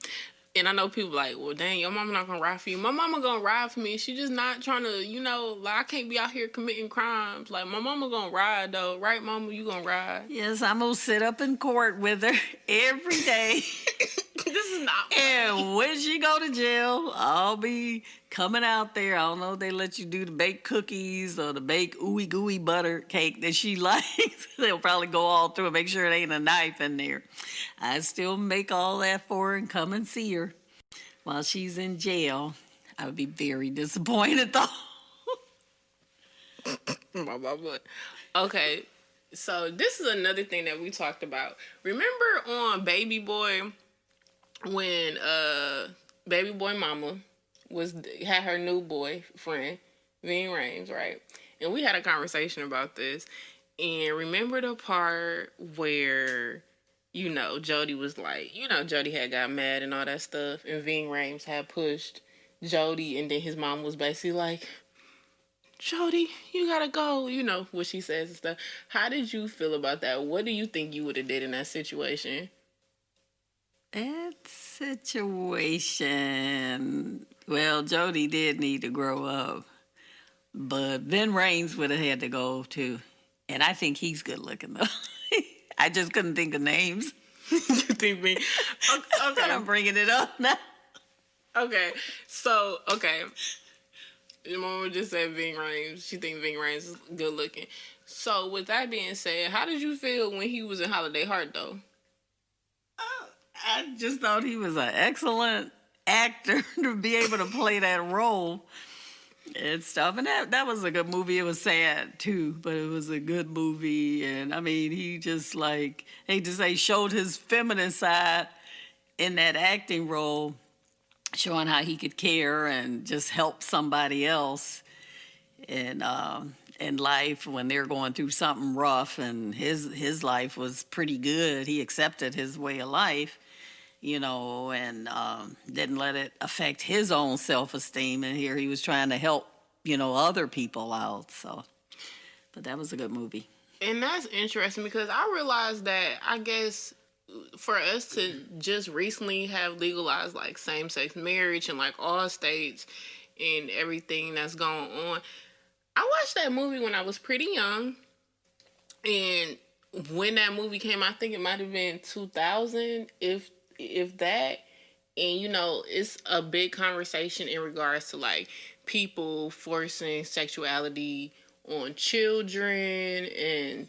And I know people like, well, dang, your mama not gonna ride for you. My mama gonna ride for me. She just not trying to, like, I can't be out here committing crimes. Like, my mama gonna ride, though. Right, mama? You gonna ride? Yes, I'm going to sit up in court with her every day. This is not And when she go to jail, I'll be coming out there. I don't know if they let you do the baked cookies or the baked ooey gooey butter cake that she likes. They'll probably go all through and make sure it ain't a knife in there. I still make all that for her and come and see her while she's in jail. I would be very disappointed, though. my mama. Okay, so this is another thing that we talked about. Remember on Baby Boy, when Baby Boy mama had her new boyfriend, Ving Rhames, right? And we had a conversation about this. And remember the part where, Jody was like, Jody had got mad and all that stuff, and Ving Rhames had pushed Jody, and then his mom was basically like, Jody, you gotta go, what she says and stuff. How did you feel about that? What do you think you would have did in that situation? That situation, well, Jody did need to grow up, but Vin Raines would have had to go too. And I think he's good looking, though. I just couldn't think of names. You think me? Okay. I'm bringing it up now. Okay. So, your mama just said Ving Rhames. She think Ving Rhames is good looking. So, with that being said, how did you feel when he was in Holiday Heart, though? I just thought he was an excellent actor to be able to play that role and stuff. And that was a good movie. It was sad, too, but it was a good movie. And, I mean, he just, like, hate to say, showed his feminine side in that acting role, showing how he could care and just help somebody else in life when they're going through something rough. And his life was pretty good. He accepted his way of life, and didn't let it affect his own self-esteem. And here he was trying to help, other people out. So, but that was a good movie. And that's interesting because I realized that, I guess, for us to just recently have legalized like same-sex marriage in like all states and everything that's going on, I watched that movie when I was pretty young. And when that movie came out, I think it might have been 2000, if that. And, it's a big conversation in regards to like people forcing sexuality on children and,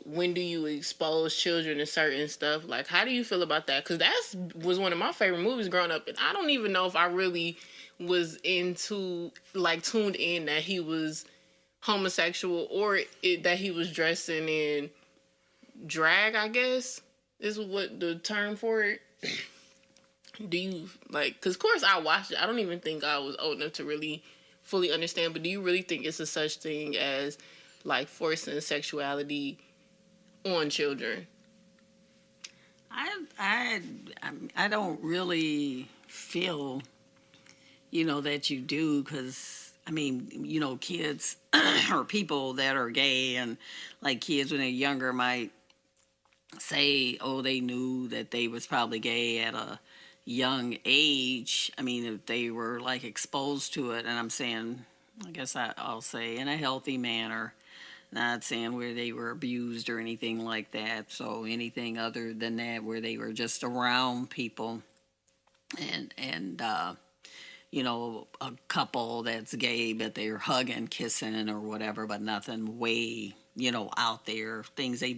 when do you expose children to certain stuff? Like, how do you feel about that? Because that was one of my favorite movies growing up. And I don't even know if I really was tuned in that he was homosexual or that he was dressing in drag, I guess, is what the term for it. Do you, because of course I watched it. I don't even think I was old enough to really fully understand, but do you really think it's a such thing as like forcing sexuality on children? I don't really feel, that you do, because I mean, kids or people that are gay, and like kids when they're younger might say, oh, they knew that they was probably gay at a young age. I mean, if they were like exposed to it, and I'm saying, I guess I'll say in a healthy manner, not saying where they were abused or anything like that. So anything other than that, where they were just around people and a couple that's gay, but they're hugging, kissing, or whatever, but nothing way, out there, things they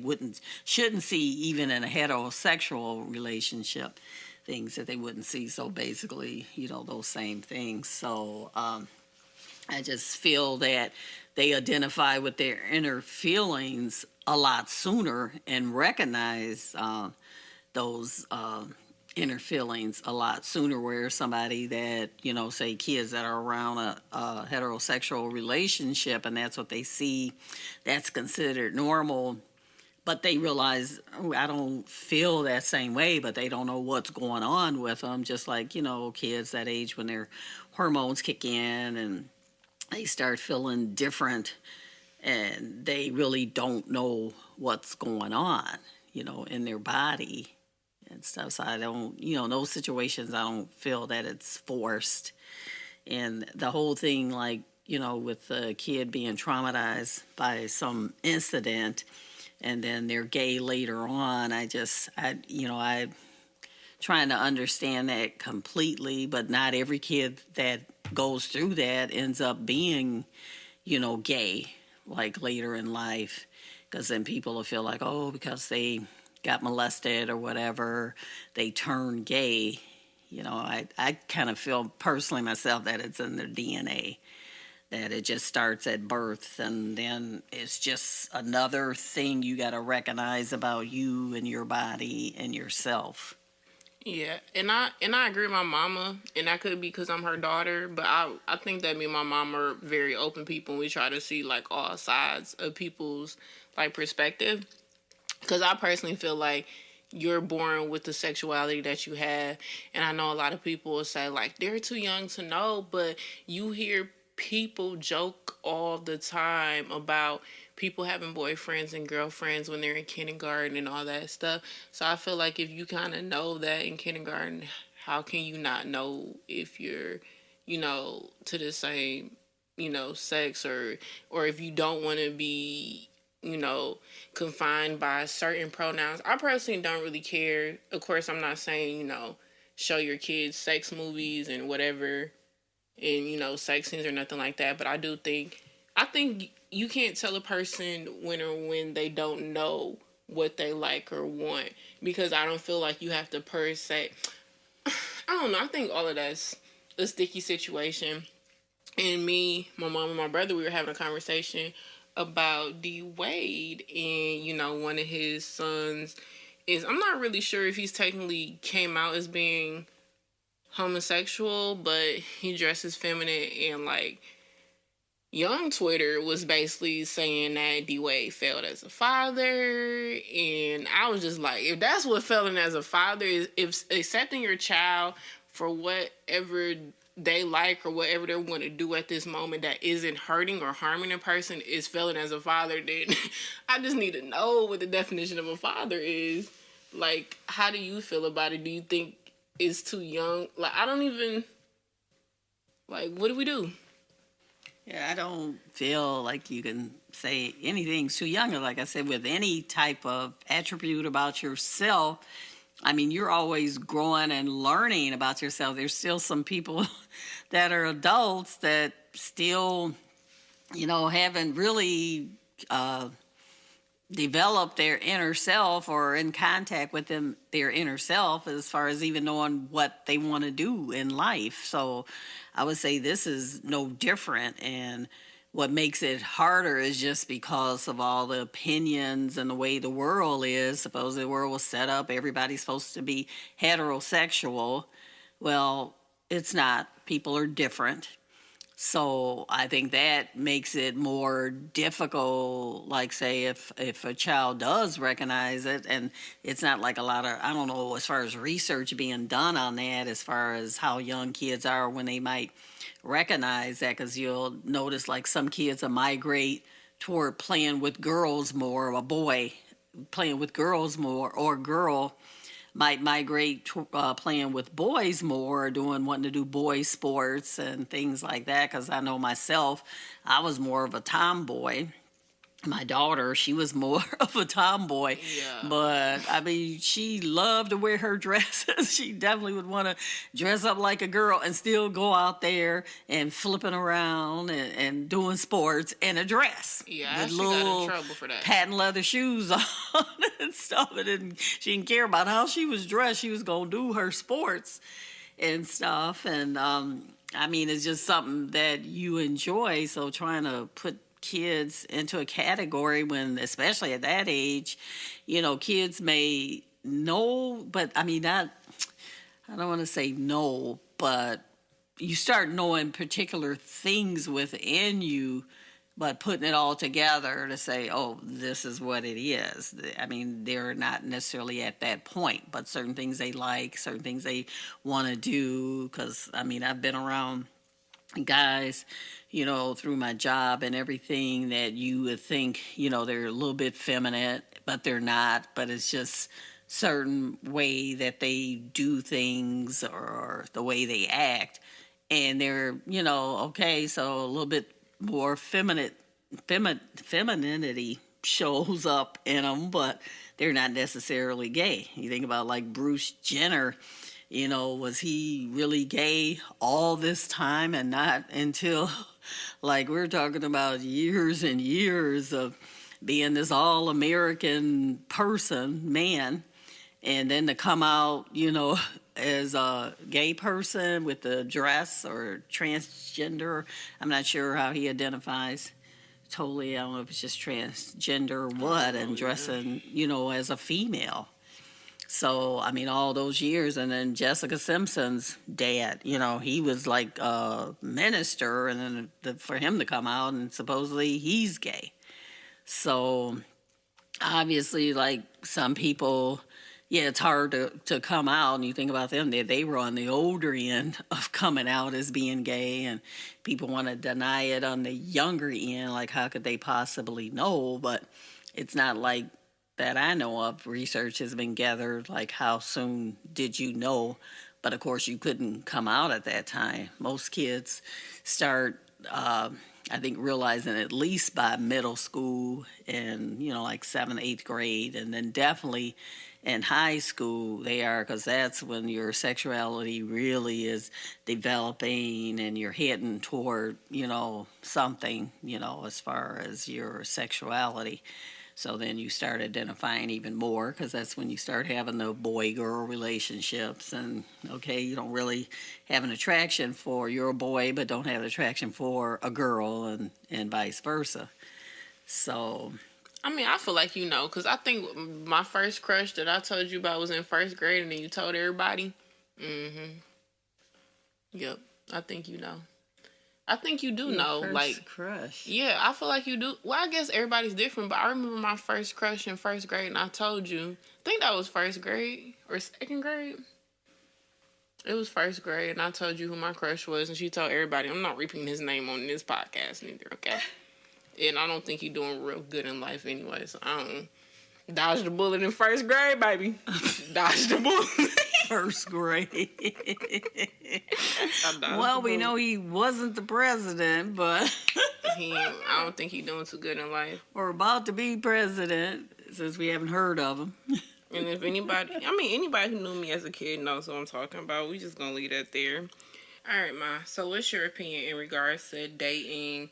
shouldn't see even in a heterosexual relationship, things that they wouldn't see. So basically, those same things. So I just feel that they identify with their inner feelings a lot sooner and recognize those inner feelings a lot sooner, where somebody that, say kids that are around a heterosexual relationship and that's what they see, that's considered normal, but they realize, oh, I don't feel that same way, but they don't know what's going on with them. Just like, kids that age when their hormones kick in and they start feeling different and they really don't know what's going on, in their body and stuff. So I don't, those situations, I don't feel that it's forced. And the whole thing, like, with the kid being traumatized by some incident and then they're gay later on, I trying to understand that completely, but not every kid that goes through that ends up being, gay, like later in life. Because then people will feel like, oh, because they got molested or whatever, they turn gay. I kind of feel personally myself that it's in their DNA, that it just starts at birth, and then it's just another thing you got to recognize about you and your body and yourself. Yeah, and I agree with my mama, and that could be because I'm her daughter. But I think that me and my mom are very open people, and we try to see like all sides of people's like perspective. Because I personally feel like you're born with the sexuality that you have, and I know a lot of people will say like they're too young to know, but you hear people joke all the time about people having boyfriends and girlfriends when they're in kindergarten and all that stuff. So I feel like if you kind of know that in kindergarten, how can you not know if you're, to the same, sex, or if you don't want to be, confined by certain pronouns. I personally don't really care. Of course, I'm not saying, show your kids sex movies and whatever and, sex scenes or nothing like that. But I think you can't tell a person when they don't know what they like or want, because I don't feel like you have to per se. I don't know. I think all of that's a sticky situation. And me, my mom, and my brother, we were having a conversation about D Wade, and one of his sons is, I'm not really sure if he's technically came out as being homosexual, but he dresses feminine, and like young Twitter was basically saying that D Wade failed as a father, and I was just like, if that's what failing as a father is, if accepting your child for whatever they like or whatever they want to do at this moment that isn't hurting or harming a person is failing as a father, then I just need to know what the definition of a father is. Like, how do you feel about it? Do you think it's too young? Like, I don't even, like, what do we do? Yeah, I don't feel like you can say anything's too young. Like I said, with any type of attribute about yourself, I mean, you're always growing and learning about yourself. There's still some people that are adults that still, haven't really developed their inner self or in contact with their inner self, as far as even knowing what they want to do in life. So I would say this is no different. And what makes it harder is just because of all the opinions and the way the world is. Suppose the world was set up, everybody's supposed to be heterosexual. Well, it's not. People are different. So I think that makes it more difficult. Like, say, if a child does recognize it, and it's not like a lot of, I don't know, as far as research being done on that, as far as how young kids are when they might recognize that, because you'll notice like some kids will migrate toward playing with girls more, a boy playing with girls more, or a girl might migrate to playing with boys more, wanting to do boy sports and things like that. Because I know myself, I was more of a tomboy. My daughter, she was more of a tomboy, Yeah. but I mean, she loved to wear her dresses. She definitely would want to dress up like a girl and still go out there and flipping around and doing sports in a dress Yeah, with she got in little trouble for that. patent leather shoes on and stuff. She didn't care about how she was dressed. She was gonna do her sports and stuff. And I mean, it's just something that you enjoy. So trying to put kids into a category when, especially at that age, kids may know, but I mean, not, I don't want to say no, but you start knowing particular things within you, but putting it all together to say, oh, this is what it is. I mean, they're not necessarily at that point, but certain things they like, certain things they want to do. Because, I mean, I've been around guys, through my job and everything, that you would think, they're a little bit feminine, but they're not. But it's just certain way that they do things or the way they act. And they're, okay, so a little bit more femininity shows up in them, but they're not necessarily gay. You think about like Bruce Jenner, was he really gay all this time and not until, like, we're talking about years and years of being this all American man, and then to come out, as a gay person with a dress or transgender. I'm not sure how he identifies totally. I don't know if it's just transgender or what, and dressing, as a female. So, I mean, all those years. And then Jessica Simpson's dad, he was like a minister, and then for him to come out and supposedly he's gay. So, obviously, like some people, yeah, it's hard to come out, and you think about them, they were on the older end of coming out as being gay, and people want to deny it on the younger end, like how could they possibly know? But it's not like that I know of. Research has been gathered, like how soon did you know? But of course, you couldn't come out at that time. Most kids start, I think, realizing at least by middle school and, like 7th, 8th grade, and then definitely in high school they are, because that's when your sexuality really is developing and you're heading toward, something, as far as your sexuality. So then you start identifying even more, because that's when you start having the boy-girl relationships. And, okay, you don't really have an attraction for, you're a boy, but don't have an attraction for a girl, and vice versa. So, I mean, I feel like because I think my first crush that I told you about was in first grade, and then you told everybody. Yep, I think you know. I think you do your know, first like, crush. yeah, I feel like you do. Well, I guess everybody's different, but I remember my first crush in first grade, and I told you. I think that was first grade or second grade. It was first grade, and I told you who my crush was, and she told everybody. I'm not repeating his name on this podcast neither, okay? And I don't think he's doing real good in life anyway, so I don't. Dodged the bullet in first grade, baby. Dodged the bullet. First grade. Well, we know he wasn't the president, but I don't think he's doing too good in life. or about to be president, since we haven't heard of him. And if anybody who knew me as a kid knows what I'm talking about, we just gonna leave that there. All right, Ma. So what's your opinion in regards to dating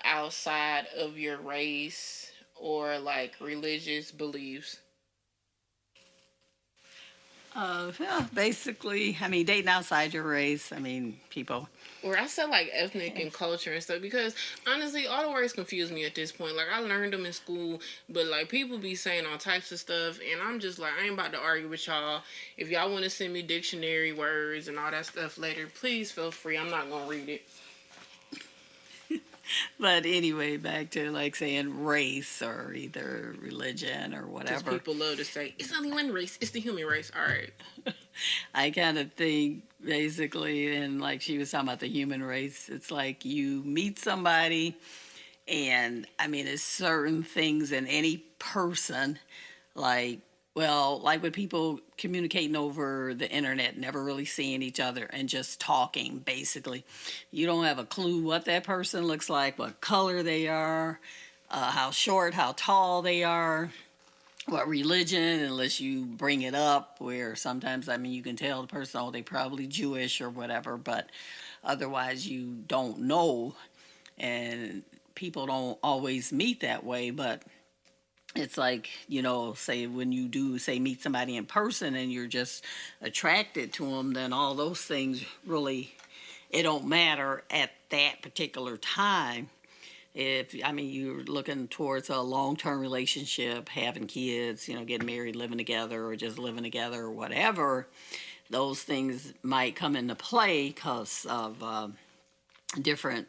outside of your race or like religious beliefs? Yeah, basically, I mean, dating outside your race, I mean, people. Or I said like ethnic and culture and stuff, because honestly, all the words confuse me at this point. Like, I learned them in school, but like people be saying all types of stuff, and I'm just like, I ain't about to argue with y'all. If y'all want to send me dictionary words and all that stuff later, please feel free. I'm not gonna read it. But anyway, back to like saying race or either religion or Because whatever. people love to say, it's only one race, it's the human race. All right. I kind of think basically, and like she was talking about the human race, it's like you meet somebody, and I mean, it's certain things in any person, like, well, like with people communicating over the internet, never really seeing each other and just talking, basically. You don't have a clue what that person looks like, what color they are, how short, how tall they are, what religion, unless you bring it up, where sometimes, I mean, you can tell the person, oh, they probably Jewish or whatever, but otherwise you don't know. And people don't always meet that way, but it's like, you know, say when you do say meet somebody in person and you're just attracted to them, then all those things really, it don't matter at that particular time. If, I mean, you're looking towards a long-term relationship, having kids, you know, getting married, living together, or just living together or whatever, those things might come into play because of different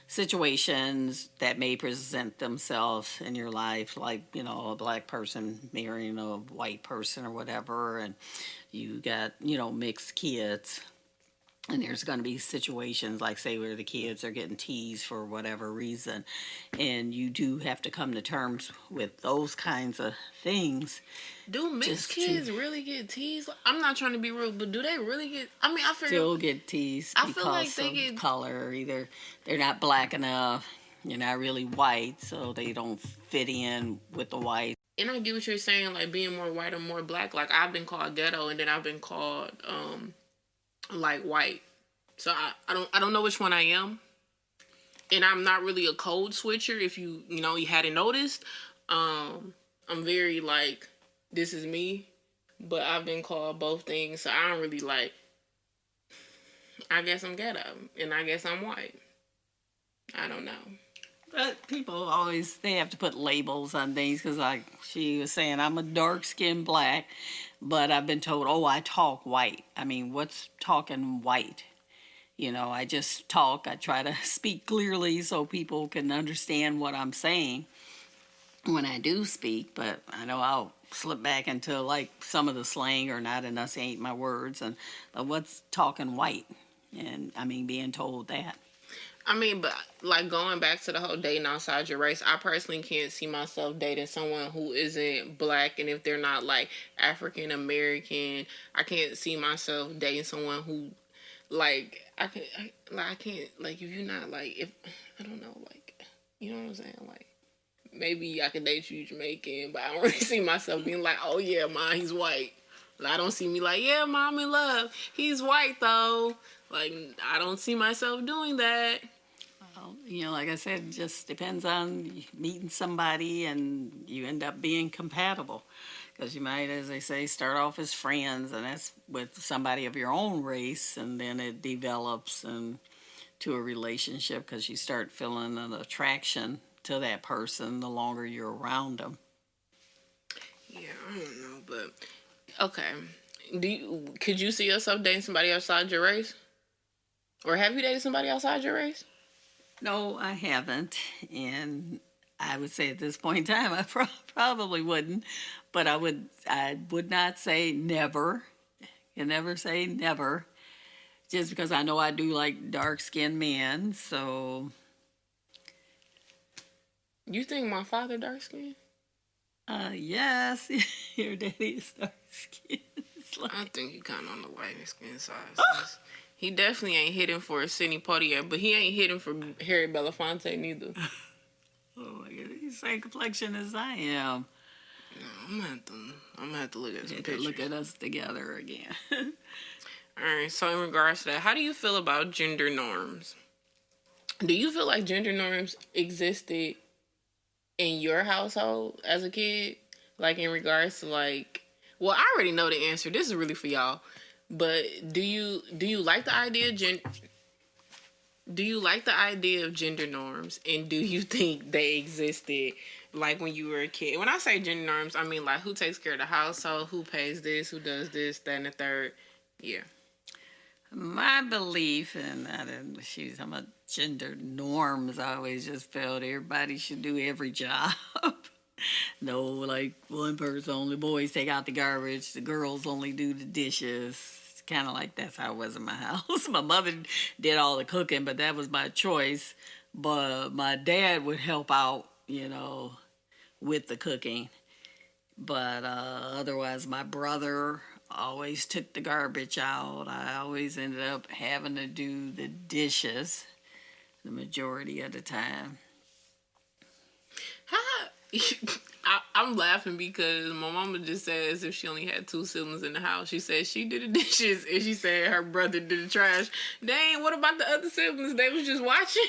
situations that may present themselves in your life, like, you know, a black person marrying a white person or whatever, and you got, you know, mixed kids. And there's going to be situations like, say, where the kids are getting teased for whatever reason, and you do have to come to terms with those kinds of things. Do mixed kids really get teased? I'm not trying to be rude, but do they really get? I mean, I feel still get teased I feel like because they of get color. Either they're not black enough, you're not really white, so they don't fit in with the white. and I get what you're saying, like being more white or more black. Like I've been called ghetto, and then I've been called like white. So I don't know which one I am, and I'm not really a code switcher. If you know you hadn't noticed, I'm very like this is me, but I've been called both things, so I don't really like. I guess I'm ghetto, and I guess I'm white. I don't know. But people always, they have to put labels on things because, like she was saying, I'm a dark skinned black, but I've been told, oh, I talk white. I mean, what's talking white? You know, I just talk. I try to speak clearly so people can understand what I'm saying when I do speak, but I know I'll slip back into like some of the slang or not enunciate my words and what's talking white. And I mean, being told that. I mean, but like going back to the whole dating outside your race, I personally can't see myself dating someone who isn't black, and if they're not like African American, I can't see myself dating someone who, like, I can't like if you're not like if I don't know like you know what I'm saying like maybe I could date you Jamaican, but I don't really see myself being like, oh yeah, mine he's white. Like, I don't see me like, yeah, mom in love. He's white though. Like I don't see myself doing that. You know, like I said, it just depends on meeting somebody and you end up being compatible. Because you might, as they say, start off as friends, and that's with somebody of your own race, and then it develops into a relationship because you start feeling an attraction to that person the longer you're around them. Yeah, I don't know, but okay. Could you see yourself dating somebody outside your race? Or have you dated somebody outside your race? No, I haven't, and I would say at this point in time, I probably wouldn't, but I would not say never. You never say never, just because I know I do like dark-skinned men. So, You think my father dark skinned? yes, your daddy is dark-skinned. I think he kind of on the white skin side. He definitely ain't hitting for a Sidney Poitier, but he ain't hitting for Harry Belafonte neither. Oh my God, he's the same complexion as I am. No, I'm gonna have to look at some pictures. Look at us together again. All right. So in regards to that, how do you feel about gender norms? Do you feel like gender norms existed in your household as a kid? Like in regards to like, well, I already know the answer. This is really for y'all. But do you like the idea of do you like the idea of gender norms, and do you think they existed like when you were a kid? When I say gender norms, I mean like who takes care of the household, who pays this, who does this, that, and the third. Yeah. My belief, and I didn't, she's talking about gender norms. I always just felt everybody should do every job. No, like one person, only boys take out the garbage, the girls only do the dishes. It's kind of like that's how it was in my house. My mother did all the cooking, but that was my choice. But my dad would help out, with the cooking. But otherwise, my brother always took the garbage out. I always ended up having to do the dishes the majority of the time. I'm laughing because my mama just said as if she only had two siblings in the house. She said she did the dishes and she said her brother did the trash. Dang, what about the other siblings? They was just watching.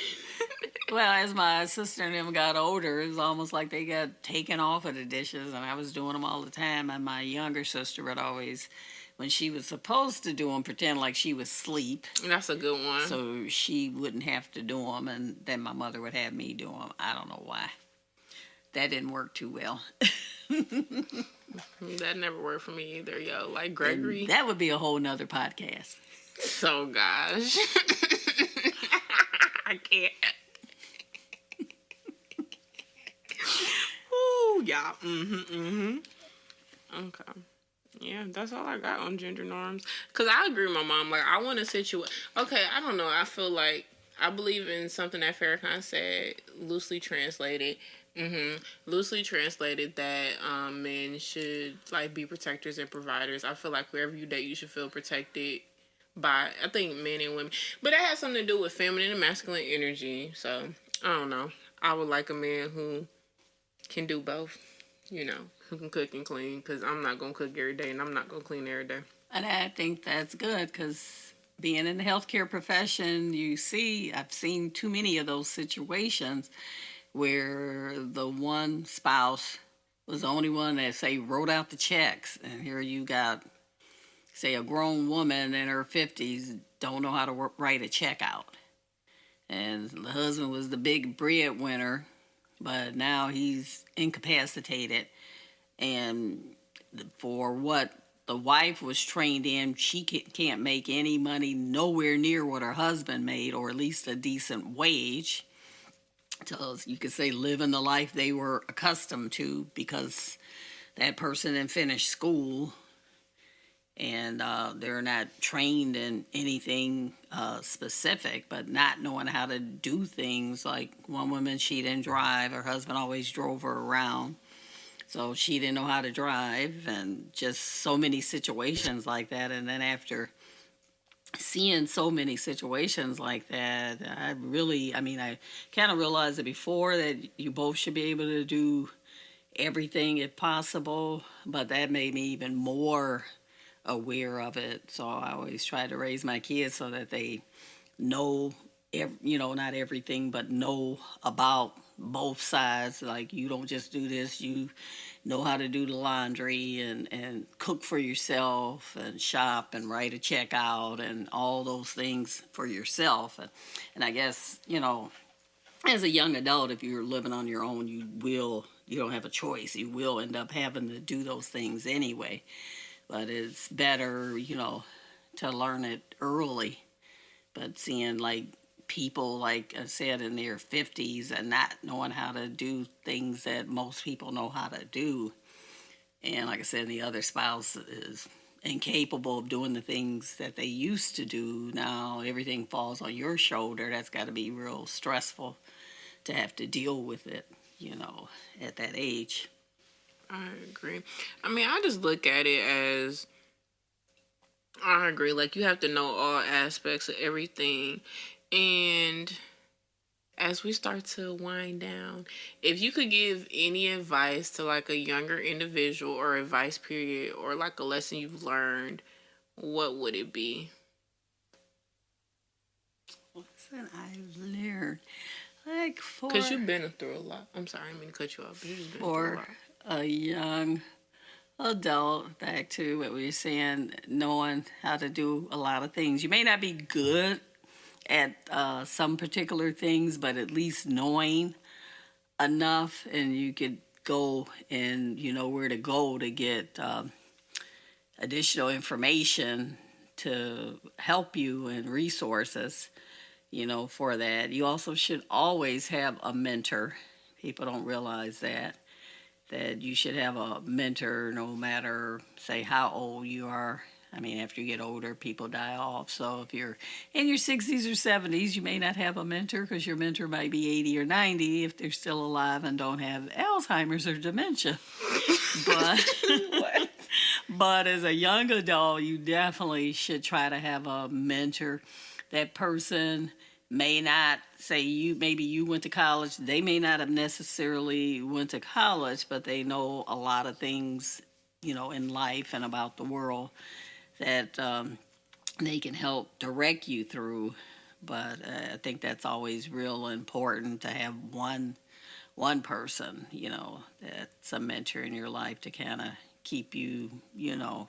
Well, as my sister and them got older, it was almost like they got taken off of the dishes, and I was doing them all the time. And my younger sister would always, when she was supposed to do them, pretend like she was asleep. That's a good one. So she wouldn't have to do them, and then my mother would have me do them. I don't know why. That didn't work too well. That never worked for me either, yo. Like Gregory. And that would be a whole nother podcast. So, gosh. I can't. Ooh, yeah. Okay. Yeah, that's all I got on gender norms. Because I agree with my mom. Like, I want to situate. Okay, I don't know. I feel like I believe in something that Farrakhan said, loosely translated. Loosely translated that men should like be protectors and providers. I feel like wherever you date, you should feel protected by, I think, men and women. But that has something to do with feminine and masculine energy. So, I don't know. I would like a man who can do both, who can cook and clean, because I'm not going to cook every day and I'm not going to clean every day. And I think that's good because being in the healthcare profession, I've seen too many of those situations where the one spouse was the only one that, say, wrote out the checks. And here you got, say, a grown woman in her 50s don't know how to write a check out. And the husband was the big breadwinner, but now he's incapacitated. And for what the wife was trained in, she can't make any money nowhere near what her husband made, or at least a decent wage. So you could say living the life they were accustomed to because that person didn't finish school and they're not trained in anything specific, but not knowing how to do things. Like one woman, she didn't drive. Her husband always drove her around. So she didn't know how to drive, and just so many situations like that. And then after seeing so many situations like that, I kind of realized it before that you both should be able to do everything if possible, but that made me even more aware of it. So I always try to raise my kids so that they know, not everything, but know about both sides. Like, you don't just do this, you know how to do the laundry and cook for yourself and shop and write a check out and all those things for yourself. And I guess, as a young adult, if you're living on your own, you don't have a choice. You will end up having to do those things anyway. But it's better, to learn it early. But seeing like people, like I said, in their 50s and not knowing how to do things that most people know how to do. And like I said, the other spouse is incapable of doing the things that they used to do. Now everything falls on your shoulder. That's got to be real stressful to have to deal with it, at that age. I agree. I just look at it as, I agree, like you have to know all aspects of everything. And as we start to wind down, if you could give any advice to like a younger individual, or advice period, or like a lesson you've learned, what would it be? Lesson I learned, like because you've been through a lot. I'm sorry, I didn't mean to cut you off, but you've been through a lot. A young adult, back to what we were saying, knowing how to do a lot of things. You may not be good at some particular things, but at least knowing enough, and you could go and you know where to go to get additional information to help you and resources, for that. You also should always have a mentor. People don't realize that you should have a mentor no matter, say, how old you are. I mean, after you get older, people die off. So if you're in your 60s or 70s, you may not have a mentor because your mentor might be 80 or 90 if they're still alive and don't have Alzheimer's or dementia. But, but as a young adult, you definitely should try to have a mentor. That person may not say maybe you went to college. They may not have necessarily went to college, but they know a lot of things, in life and about the world that they can help direct you through. But I think that's always real important to have one person, that's a mentor in your life to kind of keep you,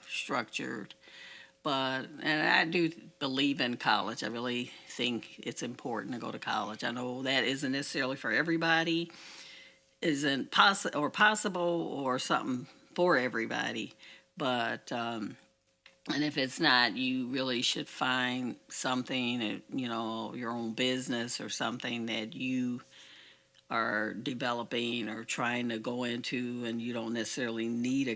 structured. And I do believe in college. I really think it's important to go to college. I know that isn't necessarily for everybody, isn't possible or something for everybody. But and if it's not, you really should find something, your own business or something that you are developing or trying to go into, and you don't necessarily need a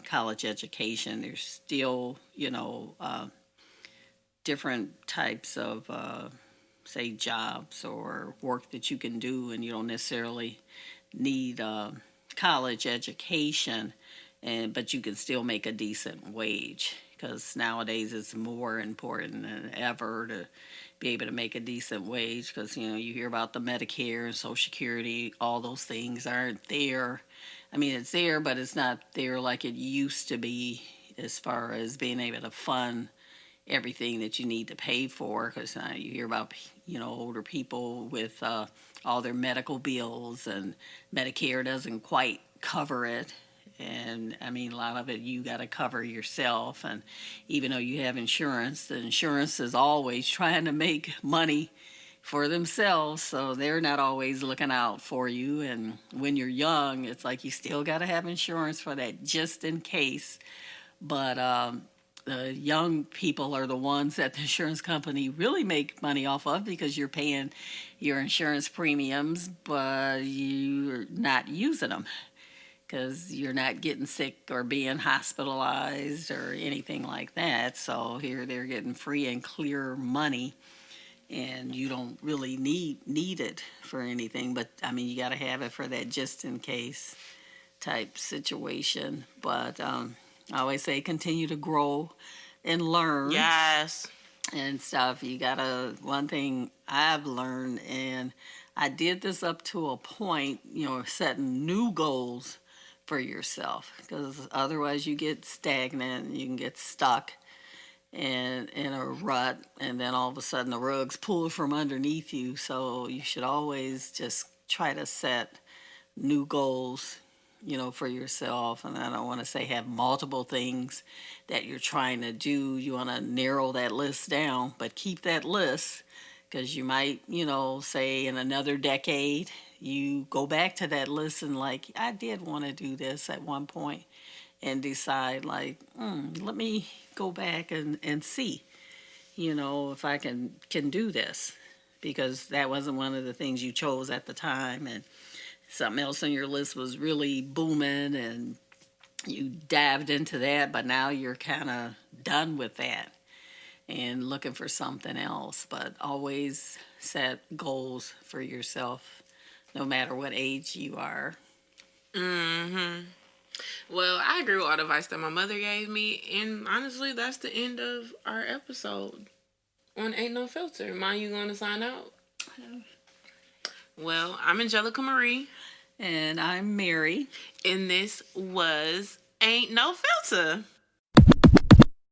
college education. There's still, different types of, say, jobs or work that you can do, and you don't necessarily need a college education, but you can still make a decent wage, because nowadays it's more important than ever to be able to make a decent wage, because you hear about the Medicare and Social Security, all those things aren't there. I mean, it's there, but it's not there like it used to be as far as being able to fund everything that you need to pay for, because you hear about older people with all their medical bills, and Medicare doesn't quite cover it. And I mean, a lot of it you got to cover yourself. And even though you have insurance, the insurance is always trying to make money for themselves, so they're not always looking out for you. And when you're young, it's like you still got to have insurance for that just in case. But the young people are the ones that the insurance company really make money off of, because you're paying your insurance premiums, but you're not using them, because you're not getting sick or being hospitalized or anything like that. So here they're getting free and clear money, and you don't really need it for anything. But I mean, you got to have it for that just in case type situation. But I always say continue to grow and learn. Yes. And stuff. One thing I've learned, and I did this up to a point, setting new goals for yourself, because otherwise you get stagnant and you can get stuck in a rut, and then all of a sudden the rug's pulled from underneath you. So you should always just try to set new goals, for yourself. And I don't want to say have multiple things that you're trying to do. You want to narrow that list down, but keep that list, because you might, say in another decade, you go back to that list and like, I did want to do this at one point, and decide like, let me go back and see, if I can do this, because that wasn't one of the things you chose at the time, and something else on your list was really booming and you dived into that, but now you're kind of done with that and looking for something else. But always set goals for yourself, no matter what age you are. Well, I agree with all the advice that my mother gave me, and honestly, that's the end of our episode on Ain't No Filter. Mind you going to sign out? Well, I'm Angelica Marie. And I'm Mary. And this was Ain't No Filter.